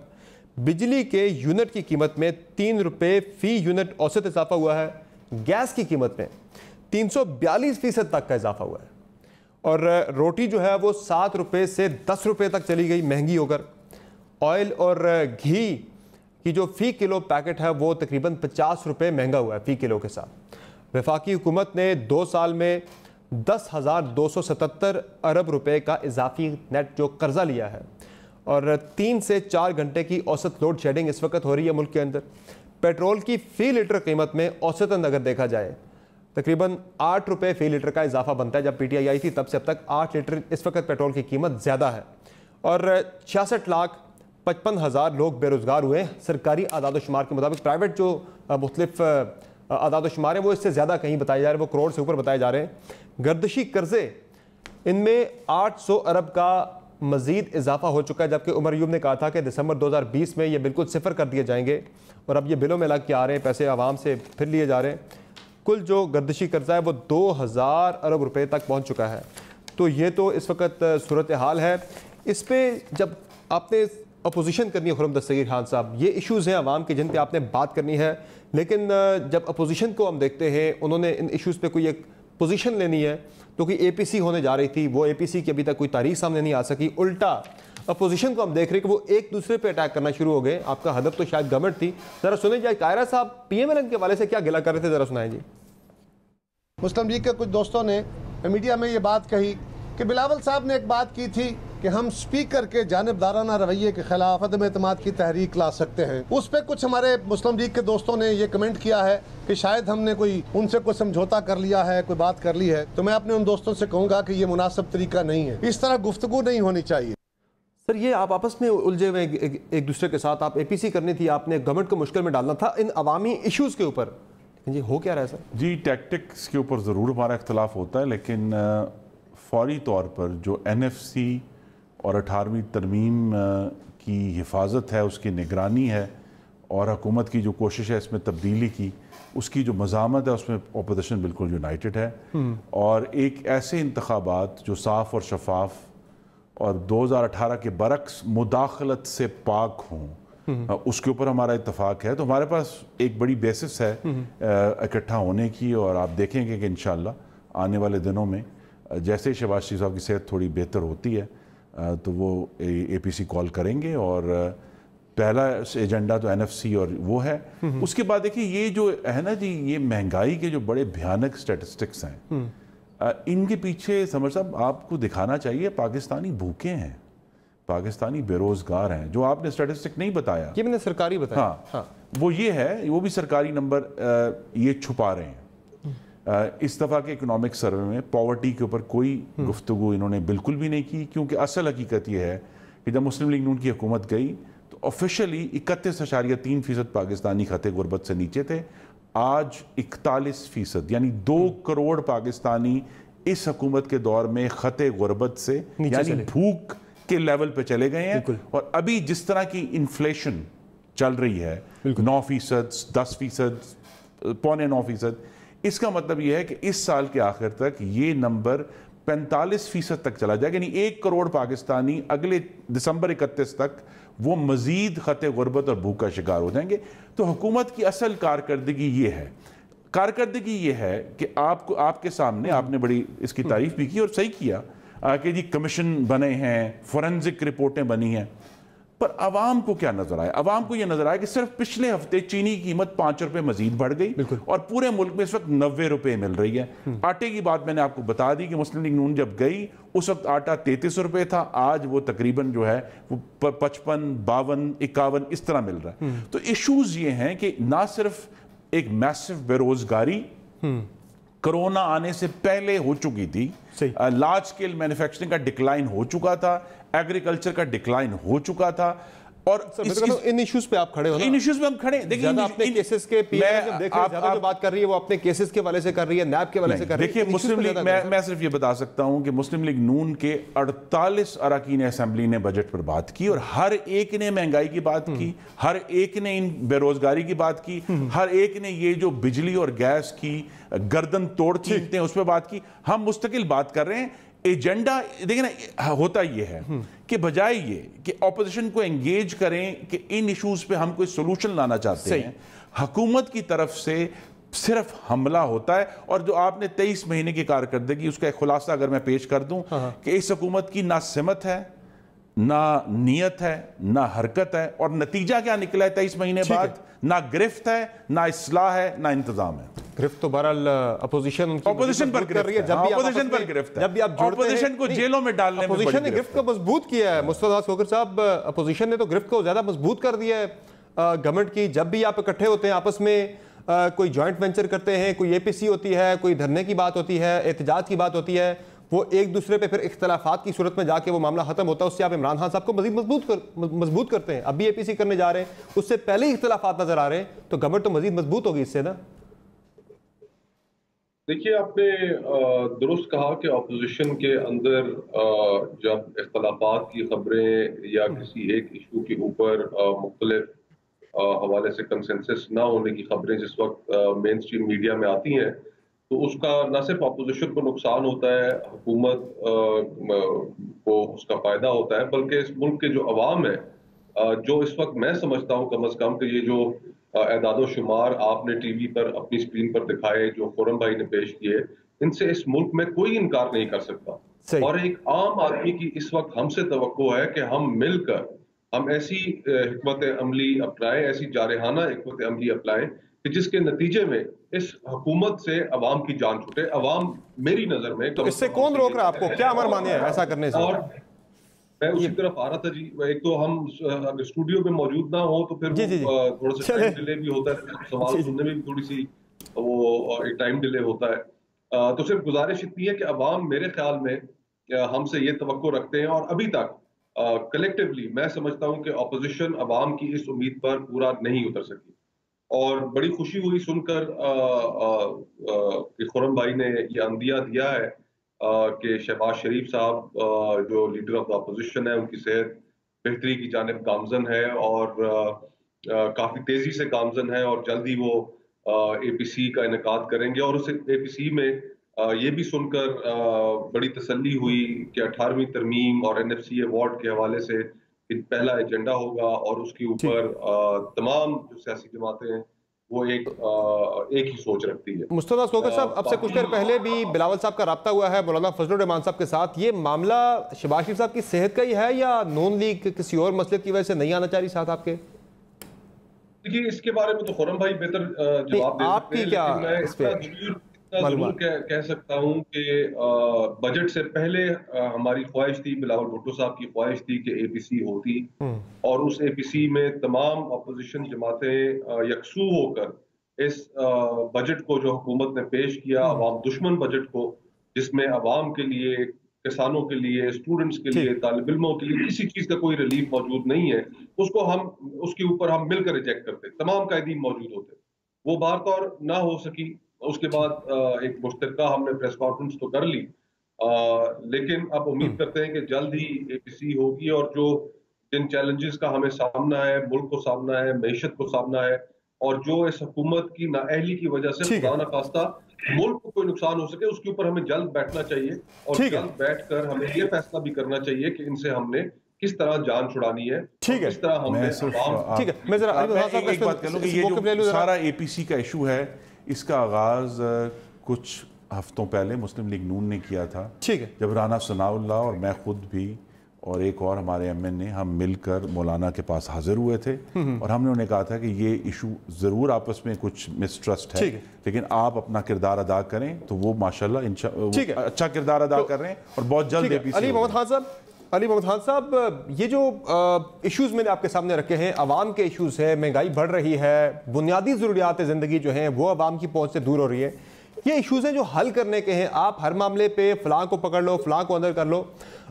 बिजली के यूनिट की कीमत में 3 रुपये फ़ी यूनिट औसत इजाफा हुआ है। गैस की कीमत में 342% तक का इजाफा हुआ है। और रोटी जो है वो 7 रुपये से 10 रुपये तक चली गई महंगी होकर। ऑयल और घी की जो फ़ी किलो पैकेट है वो तकरीबन 50 रुपये महंगा हुआ है फ़ी किलो के साथ। वफाकी हुकूमत ने 2 साल में 10,277 अरब रुपए का इजाफी नेट जो कर्जा लिया है, और 3 से 4 घंटे की औसत लोड शेडिंग इस वक्त हो रही है मुल्क के अंदर। पेट्रोल की फ़ी लीटर कीमत में औसतन अगर देखा जाए तकरीबन 8 रुपये फ़ी लीटर का इजाफा बनता है। जब पीटीआई आई थी तब से अब तक 8 लीटर इस वक्त पेट्रोल की कीमत ज़्यादा है। और 66,55,000 लोग बेरोज़गार हुए सरकारी आदाद शुमार के मुताबिक। प्राइवेट जो मुख्तलिफ आदाद शुमार हैं वो इससे ज़्यादा कहीं बताए जा रहे हैं, वो करोड़ से ऊपर बताए जा रहे हैं। गर्दिशी कर्जे, इनमें 800 अरब का मज़ीद इजाफा हो चुका है, जबकि उमर अयूब ने कहा था कि दिसंबर 2020 में ये बिल्कुल सिफर कर दिए जाएंगे, और अब ये बिलों में लग के आ रहे हैं, पैसे आवाम से फिर लिए जा रहे हैं। कुल जो गर्दिशी कर्जा है वो 2000 अरब रुपए तक पहुंच चुका है। तो ये तो इस वक्त सूरत हाल है। इस पर जब आपने अपोजिशन करनी है खुर्रम दस्तगीर खान साहब, ये इश्यूज़ हैं आवाम के जिन पे आपने बात करनी है, लेकिन जब अपोजिशन को हम देखते हैं उन्होंने इन इश्यूज़ पे कोई एक पोजीशन लेनी है, तो कि APC होने जा रही थी, वो APC की अभी तक कोई तारीख सामने नहीं आ सकी। उल्टा अपोजिशन को हम देख रहे हैं कि वो एक दूसरे पे अटैक करना शुरू हो गए। आपका हदफ तो शायद गवर्नमेंट थी। जरा सुने जाए कायरा साहब PMLN के हवाले से क्या गिला कर रहे थे, जरा सुनाए जी। मुस्लिम लीग के कुछ दोस्तों ने मीडिया में ये बात कही कि बिलावल साहब ने एक बात की थी कि हम स्पीकर के जानिबदाराना रवैये के खिलाफ अदम एतमाद की तहरीक ला सकते हैं। उस पर कुछ हमारे मुस्लिम लीग के दोस्तों ने ये कमेंट किया है कि शायद हमने कोई उनसे कोई समझौता कर लिया है, कोई बात कर ली है। तो मैं अपने उन दोस्तों से कहूँगा कि ये मुनासिब तरीका नहीं है, इस तरह गुफ्तगू नहीं होनी चाहिए। सर, ये आप आपस में उलझे हुए एक दूसरे के साथ आप APC करनी थी, आपने गवर्नमेंट को मुश्किल में डालना था इन अवामी इश्यूज़ के ऊपर, जी हो क्या रहा है सर? जी, टैक्टिक्स के ऊपर ज़रूर हमारा इख्तलाफ होता है, लेकिन फौरी तौर पर जो NFC और 18वीं तरमीम की हिफाजत है, उसकी निगरानी है और हुकूमत की जो कोशिश है इसमें तब्दीली की, उसकी जो मज़ामत है उसमें अपोजिशन बिल्कुल यूनाइटेड है। और एक ऐसे इंतखाबात जो साफ़ और शफाफ और 2018 के बरक्स मुदाखलत से पाक हों, उसके ऊपर हमारा इत्तफाक है। तो हमारे पास एक बड़ी बेसिस है इकट्ठा होने की, और आप देखेंगे कि इंशाअल्लाह आने वाले दिनों में जैसे ही शहबाज शरीफ साहब की सेहत थोड़ी बेहतर होती है तो वो APC कॉल करेंगे। और पहला एजेंडा तो NFC और वो है। उसके बाद देखिए ये जो है ना जी, ये महंगाई के जो बड़े भयानक स्टैटिस्टिक्स हैं, इनके पीछे समर साहब आपको दिखाना चाहिए पाकिस्तानी भूखे हैं, पाकिस्तानी बेरोजगार हैं। जो आपने स्टैटिस्टिक नहीं बताया, ये मैंने सरकारी बताया, हाँ, वो ये है, वो भी सरकारी नंबर ये छुपा रहे हैं। इस दफ़ा के इकोनॉमिक सर्वे में पॉवर्टी के ऊपर कोई गुफ्तगू इन्होंने बिल्कुल भी नहीं की, क्योंकि असल हकीकत ये है कि जब मुस्लिम लीग नून की हुकूमत गई तो ऑफिशियली 31.3% पाकिस्तानी खते गुर्बत से नीचे थे। आज 41%, यानी 2 करोड़ पाकिस्तानी इस हुकूमत के दौर में खते गुर्बत से यानी भूख के लेवल पे चले गए हैं। और अभी जिस तरह की इन्फ्लेशन चल रही है 9%, 10%, 8.25%, इसका मतलब यह है कि इस साल के आखिर तक ये नंबर 45% तक चला जाएगा, यानी 1 करोड़ पाकिस्तानी अगले दिसंबर 31 तक वो मजीद खते गुर्बत और भूख का शिकार हो जाएंगे। तो हुकूमत की असल कारकर्दगी ये है, कारकर्दगी ये है कि आपको आपके सामने आपने बड़ी इसकी तारीफ भी की और सही किया कि जी कमीशन बने हैं, फोरेंसिक रिपोर्टें बनी हैं, पर आवाम को क्या नजर आया? आवाम को यह नजर आया कि सिर्फ पिछले हफ्ते चीनी की कीमत 5 रुपए मजीद बढ़ गई और पूरे मुल्क में इस वक्त 90 रुपए मिल रही है। आटे की बात मैंने आपको बता दी कि मुस्लिम लीग नून जब गई उस वक्त आटा 33 रुपए था, आज वो तकरीबन जो है वो 55, 52, 51 इस तरह मिल रहा है। तो इश्यूज ये हैं कि ना सिर्फ एक मैसिव बेरोजगारी कोरोना आने से पहले हो चुकी थी, लार्ज स्केल मैन्युफैक्चरिंग का डिक्लाइन हो चुका था, एग्रीकल्चर का डिक्लाइन हो चुका था। और इन इश्यूज पे आप खड़े हो ना? इन इश्यूज पे हम खड़े। देखिए अपने केसेस के ज्यादा जो बात कर रही है वो अपने केसेस के वाले से कर रही है, नैब के वाले से कर रही है। देखिए मुस्लिम लीग, मैं सिर्फ ये बता सकता हूं कि मुस्लिम लीग नून के 48 अरकान असेंबली ने बजट पर बात की और हर एक ने महंगाई की बात की, हर एक ने इन बेरोजगारी की बात की, हर एक ने ये जो बिजली और गैस की गर्दन तोड़ कीमतें उस पर बात की। हम मुस्तकिल बात कर रहे हैं। एजेंडा देखिए ना, होता ये है कि बजाय ये कि ऑपोजिशन को एंगेज करें कि इन इश्यूज पे हम कोई सोल्यूशन लाना चाहते हैं, हुकूमत की तरफ से सिर्फ हमला होता है। और जो आपने 23 महीने की कारकर्दगी, उसका एक खुलासा अगर मैं पेश कर दूं कि इस हुकूमत की ना सिमत है, ना नियत है, ना हरकत है, और नतीजा क्या निकला है 23 महीने बाद? ना गिरफ्त है, ना इस्लाह है, ना इंतजाम है। गिरफ्त तो बहरहाल अपोजिशन पर कर रही है, जब भी अपोजिशन पर गिरफ्त है, जब भी आप अपोजिशन को जेलों में डालने में अपोजिशन ने गिरफ्त को मजबूत किया है। मुस्तफा खोखर साहब, अपोजिशन ने तो गिरफ्त को ज्यादा मजबूत कर दिया है गवर्नमेंट की। जब भी आप इकट्ठे होते हैं आपस में, कोई जॉइंट वेंचर करते हैं, कोई APC होती है, कोई धरने की बात होती है, एहतजाज की बात होती है, वो एक दूसरे पे फिर इख्तलाफात की सूरत में जाके वो मामला खत्म होता है। उससे आप इमरान खान साहब को मजीद मजबूत करते हैं। अभी APC करने जा रहे हैं, उससे पहले ही इख्तलाफात नजर आ रहे हैं, तो गवर्नमेंट तो मजीद मजबूत होगी इससे ना। देखिए, आपने दुरुस्त कहा कि अपोजिशन के अंदर जब इख्तलाफात की खबरें या किसी एक इशू के ऊपर मुख्तलिफ हवाले से कंसेंसस ना होने की खबरें जिस वक्त मेन स्ट्रीम मीडिया में आती हैं, तो उसका न सिर्फ अपोजिशन को नुकसान होता है, हुकूमत को उसका फायदा होता है, बल्कि इस मुल्क के जो अवाम है, जो इस वक्त मैं समझता हूँ कम अज कम कि ये जो एदादो शुमार आपने टीवी पर अपनी स्क्रीन पर दिखाए, जो खुरम भाई ने पेश किए, इनसे इस मुल्क में कोई इनकार नहीं कर सकता। और एक आम आदमी की इस वक्त हमसे तवक्को है कि हम मिलकर हम ऐसी हिकमत अमली अपनाएं, ऐसी जारहाना हिकमत अमली अपनाएं कि जिसके नतीजे में इस हुकूमत से अवाम की जान छूटे। अवाम मेरी नजर में तो इससे कौन रोक रहा है आपको, क्या अमर मानिए ऐसा करने से? और मैं उसी तरफ आ रहा था जी। एक तो हम अगर स्टूडियो में मौजूद ना हो तो फिर थोड़ा सा टाइम डिले भी होता है, सवाल सुनने में भी थोड़ी सी वो एक टाइम डिले होता है। तो सिर्फ गुजारिश इतनी है कि अवाम मेरे ख्याल में हमसे ये तवक्को रखते हैं, और अभी तक कलेक्टिवली मैं समझता हूं कि ऑपोजिशन अवाम की इस उम्मीद पर पूरा नहीं उतर सकी। और बड़ी खुशी हुई सुनकर कि खुर्रम भाई ने ये अंदिया दिया है कि शहबाज शरीफ साहब जो लीडर ऑफ द अपोजिशन है, उनकी सेहत बेहतरी की जानिब गामजन है, और काफी तेजी से गामजन है, और जल्द ही वो APC का इनेकाद करेंगे। और उस APC में ये भी सुनकर बड़ी तसल्ली हुई कि 18वीं तरमीम और NFC अवार्ड के हवाले से पहला एजेंडा होगा, और उसके ऊपर तमाम जो सियासी जमातें हैं वो एक ही सोच रखती है। मुस्तफा सोकर साहब, अब से कुछ देर पहले भी बिलावल साहब का रब्ता हुआ है मौलाना फजलुर रहमान साहब के साथ। ये मामला शहबाज शरीफ साहब की सेहत का ही है या नून लीग किसी और मसले की वजह से नहीं आना चाह रही साथ आपके? देखिए, इसके बारे में तो खुर्रम भाई बेहतर जवाब दे सकते हैं, लेकिन मैं इसका जरूर कह सकता हूं कि बजट से पहले हमारी ख्वाहिश थी, बिलावल भुट्टो साहब की ख्वाहिश थी कि APC होती, और उस APC में तमाम अपोजिशन जमातें यकसू होकर इस बजट को जो हुकूमत ने पेश किया, अवाम दुश्मन बजट को, जिसमें अवाम के लिए, किसानों के लिए, स्टूडेंट्स के लिए, तालिब इल्मों के लिए किसी चीज का कोई रिलीफ मौजूद नहीं है, उसके ऊपर हम मिलकर रिजेक्ट करते, तमाम कायदीन मौजूद होते। वो बात और ना हो सकी। उसके बाद एक मुश्तरका हमने प्रेस कॉन्फ्रेंस तो कर ली, लेकिन अब उम्मीद करते हैं कि जल्द ही APC होगी, और जिन चैलेंजेस का हमें सामना है, मुल्क को सामना है, मईशत को सामना है, और जो इस हुकूमत की नाअहली की वजह से खुदा न खास्ता मुल्क को कोई नुकसान हो सके, उसके ऊपर हमें जल्द बैठना चाहिए, और जल्द बैठकर हमें ये फैसला भी करना चाहिए कि इनसे हमने किस तरह जान छुड़ानी है, किस तरह हमने। ठीक है, मैं जरा एक बात कह लूं कि ये जो सारा APC का इशू है, इसका आगाज कुछ हफ्तों पहले मुस्लिम लीग नून ने किया था। ठीक है, जब राना सनाउल्लाह और मैं खुद भी और एक और हमारे MN हम मिलकर मौलाना के पास हाजिर हुए थे, और हमने उन्हें कहा था कि ये इशू जरूर आपस में कुछ मिसट्रस्ट है, लेकिन आप अपना किरदार अदा करें, तो वो माशाल्लाह अच्छा किरदार अदा कर रहे हैं, और बहुत जल्द APC। अली मोहम्मद खान साहब, ये जो इश्यूज मैंने आपके सामने रखे हैं, अवाम के इश्यूज है, महंगाई बढ़ रही है, बुनियादी ज़रूरियात ज़िंदगी जो हैं वो अवाम की पहुंच से दूर हो रही है, ये इश्यूज हैं जो हल करने के हैं। आप हर मामले पे फ़लाँ को पकड़ लो, फ़लाँ को अंदर कर लो।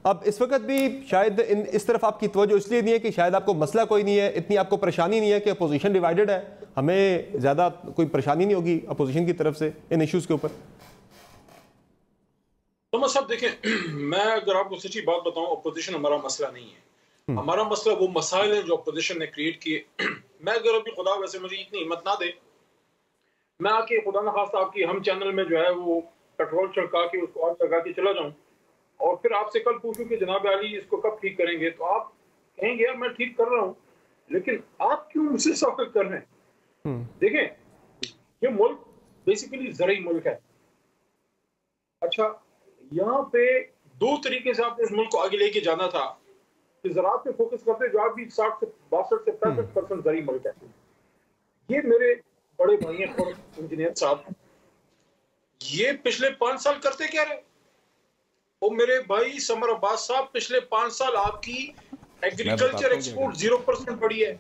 अब इस वक्त भी शायद इस तरफ आपकी तवज्जो इसलिए नहीं है कि शायद आपको मसला कोई नहीं है, इतनी आपको परेशानी नहीं है कि अपोजिशन डिवाइडेड है, हमें ज़्यादा कोई परेशानी नहीं होगी अपोजिशन की तरफ से इन इश्यूज़ के ऊपर। तो साहब देखें, मैं अगर आपको सच्ची बात बताऊं, अपोजिशन हमारा मसला नहीं है। हमारा मसला वो मसाइल है जो अपोजिशन ने क्रिएट किए। मैं अगर अभी खुदा वैसे मुझे इतनी हिम्मत ना दे, मैं आके खुदा न खास्ता आपकी हम चैनल में जो है वो पेट्रोल छिड़का के उसको आग लगा के चला जाऊं, और फिर आपसे कल पूछूं कि जनाब अली इसको कब ठीक करेंगे, तो आप कहेंगे यार मैं ठीक कर रहा हूँ, लेकिन आप क्यों मुझसे सवाल कर रहे हैं? देखें, ये मुल्क बेसिकली ज़रई मुल्क है। अच्छा, यहाँ पे दो तरीके से आपने इस मुल्क को आगे लेके जाना था कि ज़राअत पे फोकस करते, जो आप भी 60 से 62 से 65% ज़रई मुल्क है। ये मेरे बड़े भाई हैं और इंजीनियर साहब, ये पिछले 5 साल करते क्या रहे? वो मेरे भाई समर अब्बास साहब, पिछले 5 साल आपकी एग्रीकल्चर एक्सपोर्ट 0% बढ़ी है,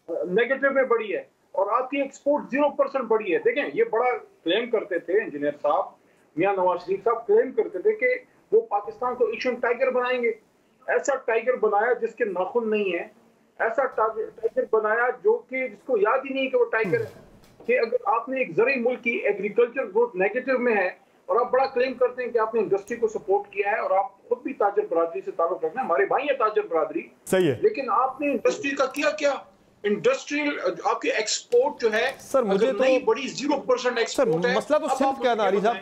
नेगेटिव में बढ़ी है, और आपकी एक्सपोर्ट 0% बढ़ी है। देखें, ये बड़ा क्लेम करते थे इंजीनियर साहब, मियां नवाज शरीफ साहब क्लेम करते थे कि वो पाकिस्तान को एशियन टाइगर बनाएंगे। ऐसा टाइगर बनाया जिसके नाखून नहीं है, ऐसा टाइगर बनाया जो कि जिसको याद ही नहीं कि वो टाइगर है। कि अगर आपने एक ज़रई मुल्क की एग्रीकल्चर ग्रोथ नेगेटिव में है, और आप बड़ा क्लेम करते हैं कि आपने इंडस्ट्री को सपोर्ट किया है, और आप खुद भी ताजर बरादरी से ताल्लुक रखना है, हमारे भाई है ताजर बरादरी, सही है, लेकिन आपने इंडस्ट्री का किया क्या? इंडस्ट्रियल आपके एक्सपोर्ट जो है सर, मुझे तो बड़ी 0% एक्सपोर्ट है। मसला तो सिर्फ क्या ना अली साहब,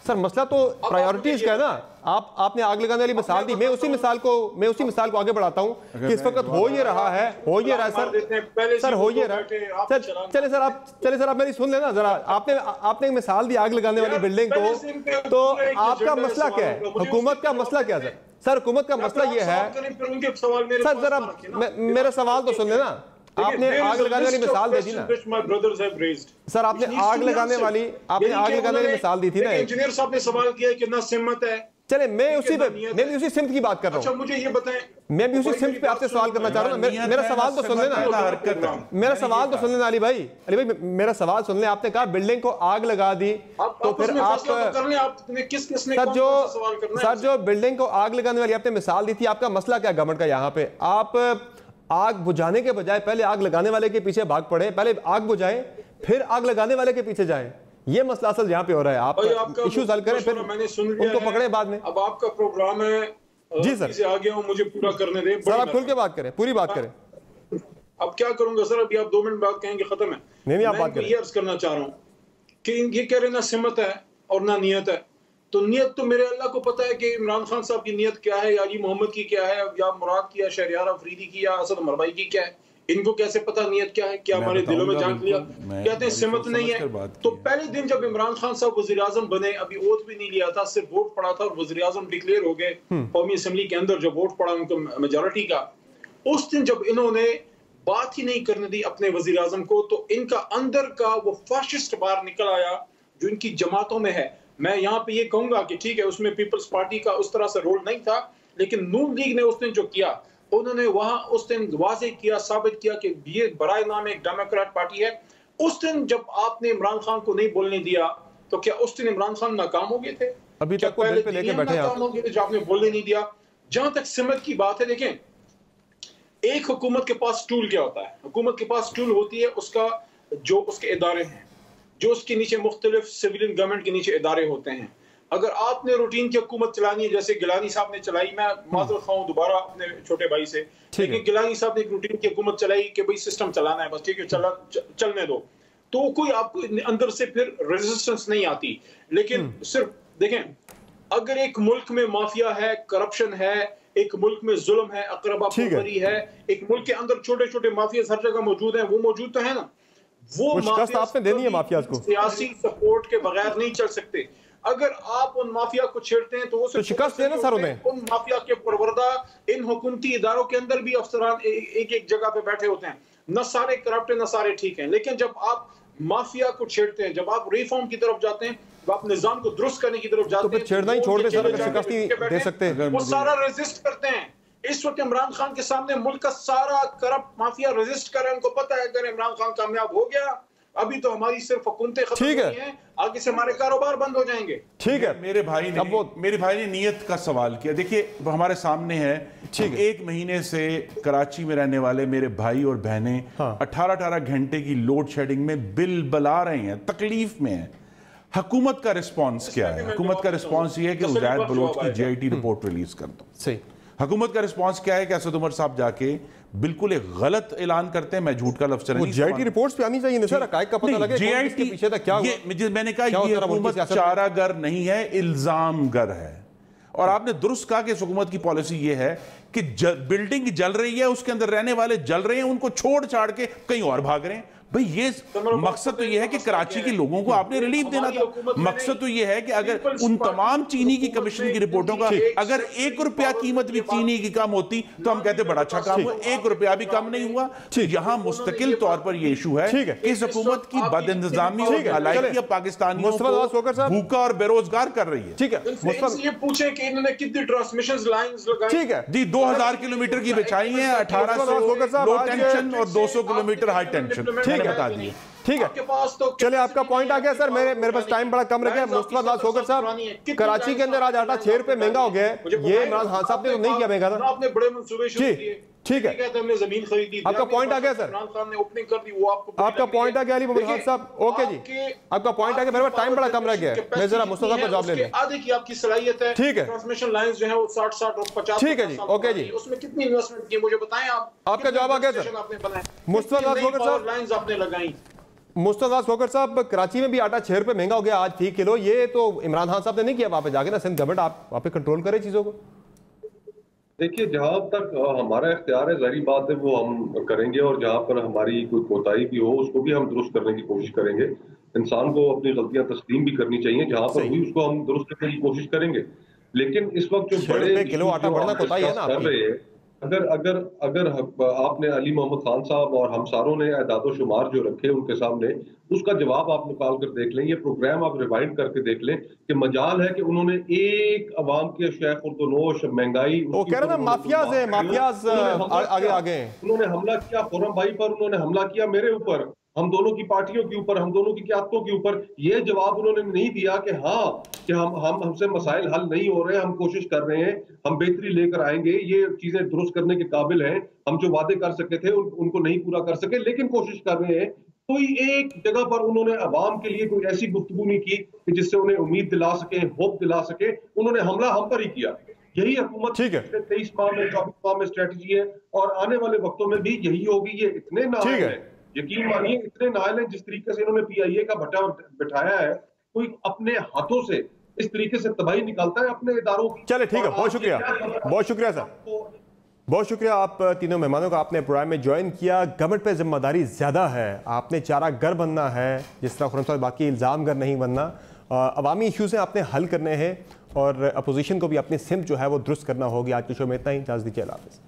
सर मसला तो प्रायोरिटीज का है ना। आपने आग लगाने वाली मिसाल दी, मैं उसी मिसाल को आगे बढ़ाता हूँ कि इस वक्त हो ये रहा है सर हो ये रहा है। चले सर आप मेरी सुन लेना जरा। आपने मिसाल दी आग लगाने वाली बिल्डिंग को, तो आपका मसला क्या है? हुकूमत का मसला क्या सर? हुकूमत का मसला ये है सर, जरा मेरा सवाल तो सुन लेना। आपने आग लगाने वाली मिसाल दे दी ना सर, आपने आग लगाने वाली मिसाल दी थी ना। इंजीनियर साहब ने सवाल किया कि ना सिमत है। चले मैं भी उसी सिमत की बात कर रहा हूँ। अच्छा मुझे ये बताएं, मैं भी उसी सिमत पे आपसे सवाल करना चाह रहा हूँ। मेरा सवाल तो सुन लेना, मेरा सवाल तो सुन लेना अली भाई, मेरा सवाल सुन ले। आपने कहा बिल्डिंग को आग लगा दी, तो फिर आप सर जो बिल्डिंग को आग लगाने वाली आपने मिसाल दी थी, आपका मसला क्या गवर्नमेंट का यहाँ पे? आप आग बुझाने के बजाय पहले आग लगाने वाले के पीछे भाग पड़े, पहले आग बुझाएं फिर आग लगाने वाले के पीछे जाएं। ये मसला असल यहाँ पे हो रहा है। आप इश्यूज हल करें, फिर उनको पकड़े बाद में। अब आपका प्रोग्राम है जी सर, आ गया हूँ, मुझे पूरा करने दें सर। आप खुल के बात करें, पूरी बात करें। अब क्या करूंगा सर, अभी आप 2 मिनट बात कहेंगे खत्म है। नहीं आप बात करें। ये अर्ज करना चाह रहा हूँ कि ये कह रहे ना सिमत है और ना नियत है। तो नियत तो मेरे अल्लाह को पता है कि इमरान खान साहब की नियत क्या है, या अली मोहम्मद की क्या है, या मुराद की, या शहरियार अफरीदी की, या असद मरवाई की क्या है। इनको कैसे पता नियत क्या है? क्या हमारे दिलों में झांक लिया? कहते हैं सिमत नहीं है। तो पहले दिन जब इमरान खान साहब वजीर आजम बने, अभी ओथ भी नहीं लिया था, सिर्फ वोट पड़ा था और वजीर आजम डिक्लेयर हो गए कौमी असम्बली के अंदर। जब वोट पड़ा उनको मेजोरिटी का, उस दिन जब इन्होंने बात ही नहीं करने दी अपने वजीर आजम को, तो इनका अंदर का वो फाशिस्ट बाहर निकल आया जो इनकी जमातों में है। मैं यहाँ पे ये कहूंगा कि ठीक है, उसमें पीपल्स पार्टी का उस तरह से रोल नहीं था, लेकिन नून लीग ने उस दिन जो किया, उन्होंने वहां उस दिन वाज़ेह किया, साबित किया कि ये बराए नाम एक डेमोक्रेट पार्टी है। उस दिन जब आपने इमरान खान को नहीं बोलने दिया, तो क्या उस दिन इमरान खान नाकाम हो गए थे? अभी तक को दिल पे लेके बैठे हैं आप। जो आपने बोलने नहीं दिया। जहां तक सिमत की बात है, देखें एक हुकूमत के पास टूल क्या होता है? हुकूमत के पास टूल होती है उसका जो उसके इदारे हैं, जो उसके नीचे मुख्तलिफ सिविलियन गवर्नमेंट के नीचे इदारे होते हैं। अगर आपने रूटीन की हुकूमत चलानी है, जैसे गिलानी साहब ने चलाई, मैं माजरत खाऊं दोबारा अपने छोटे भाई से, लेकिन गिलानी साहब ने एक रूटीन की हुकूमत चलाई कि भाई सिस्टम चलाना है बस, ठीक है चलने दो, तो कोई आपको अंदर से फिर रेजिस्टेंस नहीं आती। लेकिन सिर्फ देखें, अगर एक मुल्क में माफिया है, करप्शन है, एक मुल्क में जुल्म है, अकरबा फुकरी है, एक मुल्क के अंदर छोटे छोटे माफिया हर जगह मौजूद हैं, वो मौजूद तो है ना, वो आपने देनी है माफिया को, सियासी सपोर्ट के बगैर नहीं चल सकते। अगर आप उन माफिया को छेड़ते हैं तो वो तो शिकस्त देना सर उन्हें। उन माफिया के परवरदा इन हुकूमती इदारों के अंदर भी अफसरान एक एक जगह पे बैठे होते हैं, न सारे करप्ट है न सारे ठीक हैं। लेकिन जब आप माफिया को छेड़ते हैं, जब आप रिफॉर्म की तरफ जाते हैं, जब आप निजाम को दुरुस्त करने की तरफ जाते हैं, तो छेड़ना ही छोड़ दे सर, अगर शिकस्त ही दे सकते हैं। वो सारा रेजिस्ट करते हैं। इस वक्त इमरान खान के सामने मुल्क का सारा करप्ट माफिया रेजिस्ट कर रहे हैं। उनको पता है अगर इमरान खान कामयाब हो गया, अभी तो हमारी सिर्फ हुकूमतें खत्म हुई हैं, आगे से हमारे कारोबार बंद हो जाएंगे। ठीक है, मेरे भाई ने नियत का सवाल किया। देखिए हमारे सामने है, एक महीने से कराची में रहने वाले मेरे भाई और बहनें 18-18 घंटे की लोड शेडिंग में बिल बला रहे हैं, तकलीफ में है। हुकूमत का रिस्पॉन्स क्या है? हुकूमत का रिस्पॉन्स ये है कि उजैर बलोच की JIT रिपोर्ट रिलीज कर दो। सही। हुकूमत का रिस्पॉन्स क्या है कि असद उमर साहब जाके बिल्कुल एक गलत ऐलान करते हैं, मैं झूठ का लफ्ज नहीं, JIT रिपोर्ट्स पे आनी चाहिए ना सर, हकायक का पता लगे JIT के पीछे तक क्या हुआ। मैंने कहा ये हुकूमत चारागर नहीं है, इल्जामगर है। और आपने दुरुस्त कहा कि इस हुकूमत की पॉलिसी ये है कि बिल्डिंग जल रही है, उसके अंदर रहने वाले जल रहे हैं, उनको छोड़ छाड़ के कहीं और भाग रहे हैं। भाई ये मकसद तो ये है कि कराची के लोगों को आपने रिलीफ देना था। मकसद तो ये है कि अगर उन तमाम चीनी की कमीशन की रिपोर्टों का अगर 1 रुपया कीमत भी चीनी की कम होती तो हम कहते बड़ा अच्छा काम हुआ। 1 रुपया भी कम नहीं हुआ। यहाँ मुस्तकिल तौर पर ये इशू है कि इस हुकूमत की बदइंतजामी और नालायकी पाकिस्तानियों को भूखा और बेरोजगार कर रही है। ठीक है, ये पूछे कि इन्होंने कितनी ट्रांसमिशन लाइंस लगाई? ठीक है जी, 2000 किलोमीटर की बिछाई है, 1800 लो टेंशन और 200 किलोमीटर हाई टेंशन बता दिए। ठीक है, तो चले आपका पॉइंट आ गया सर। मेरे पास टाइम बड़ा कम रह गया। मुस्तफा दास खोकर साहब, कराची के अंदर आज आटा 6 रुपए महंगा हो गया है। ये इमरान खान साहब ने तो नहीं किया महंगा था। आपने बड़े मंसूबे शुरू किए, ठीक है, हमने जमीन खरीदी, आपका पॉइंट आ गया सर। इमरान खान ने ओपनिंग कर दी, वो आपका पॉइंट आ गया अली मोहम्मद खान साहब। ओके जी, आपका पॉइंट आ गया। मेरे पास टाइम बड़ा कम रह गया है, मैं जरा मुस्तफा साहब का जवाब ले लें। आधे की आपकी सलाहियत है। ठीक है, ट्रांसमिशन लाइंस जो है वो 60 और 50। ठीक है जी, ओके जी। उसमें कितनी इन्वेस्टमेंट की मुझे बताएं आप। आपका जवाब आ गया सर। मुस्तफा दास खोकर साहब, लाइंस आपने लगाई। मुस्तफा दास खोकर साहब, कराची में भी आटा 6 रुपए महंगा हो गया आज फी किलो। ये तो इमरान खान साहब ने नहीं किया, वहां पे जाके ना सिंध गवर्नमेंट आप वहां पे कंट्रोल करे चीजों को। देखिए, जहां तक हमारा इख्तियार है, जाहिर बात है वो हम करेंगे, और जहां पर हमारी कोई कोताही भी हो उसको भी हम दुरुस्त करने की कोशिश करेंगे। इंसान को अपनी गलतियां तस्लीम भी करनी चाहिए, जहां पर हुई उसको हम दुरुस्त करने की कोशिश करेंगे। लेकिन इस वक्त जो बड़े किलो आटा बढ़ना कोताही है ना कर रहे हैं अगर अगर अगर आपने अली मोहम्मद खान साहब और हम सारों ने एदादो शुमार जो रखे उनके सामने, उसका जवाब आप निकाल कर देख लें, ये प्रोग्राम आप रिवाइंड करके देख लें कि मजाल है कि उन्होंने एक अवाम के शेख उर्दोनोश महंगाई, वो कह रहे हैं माफियाज है, माफियाज आगे आगे उन्होंने हमला किया खुर्रम भाई पर, उन्होंने हमला किया मेरे ऊपर, हम दोनों की पार्टियों के ऊपर, हम दोनों की क़यादतों के ऊपर। ये जवाब उन्होंने नहीं दिया कि हाँ कि हमसे मसाइल हल नहीं हो रहे, हम कोशिश कर रहे हैं, हम बेहतरी लेकर आएंगे, ये चीजें दुरुस्त करने के काबिल हैं, हम जो वादे कर सके थे उनको नहीं पूरा कर सके लेकिन कोशिश कर रहे हैं। कोई एक जगह पर उन्होंने अवाम के लिए कोई ऐसी गुफ्तगू नहीं की कि जिससे उन्हें उम्मीद दिला सके, होप दिला सके। उन्होंने हमला हम पर ही किया। यही हुकूमत पिछले 23 माह में 24 माह में स्ट्रेटजी है और आने वाले वक्तों में भी यही होगी। ये इतने नाइल है, यकीन मानिए इतने नाइल है, जिस तरीके से इन्होंने PIA का भट्टा बिठाया है, कोई अपने हाथों से इस तरीके से तबाही निकालता है अपने इदारों की। चले ठीक है, बहुत शुक्रिया, बहुत शुक्रिया सर, बहुत शुक्रिया आप तीनों मेहमानों का, आपने प्रोग्राम में ज्वाइन किया। गवर्नमेंट पे जिम्मेदारी ज़्यादा है, आपने चारा घर बनना है, जिस तरह खुर्रम साहब बाकी इल्ज़ाम घर नहीं बनना, अवामी इश्यूज़ हैं आपने हल करने हैं और अपोजिशन को भी अपनी सिमत जो है वो दुरुस्त करना होगी। आज की शो में इतना ही, इजाज़त दीजिए, अल्लाह हाफ़िज़।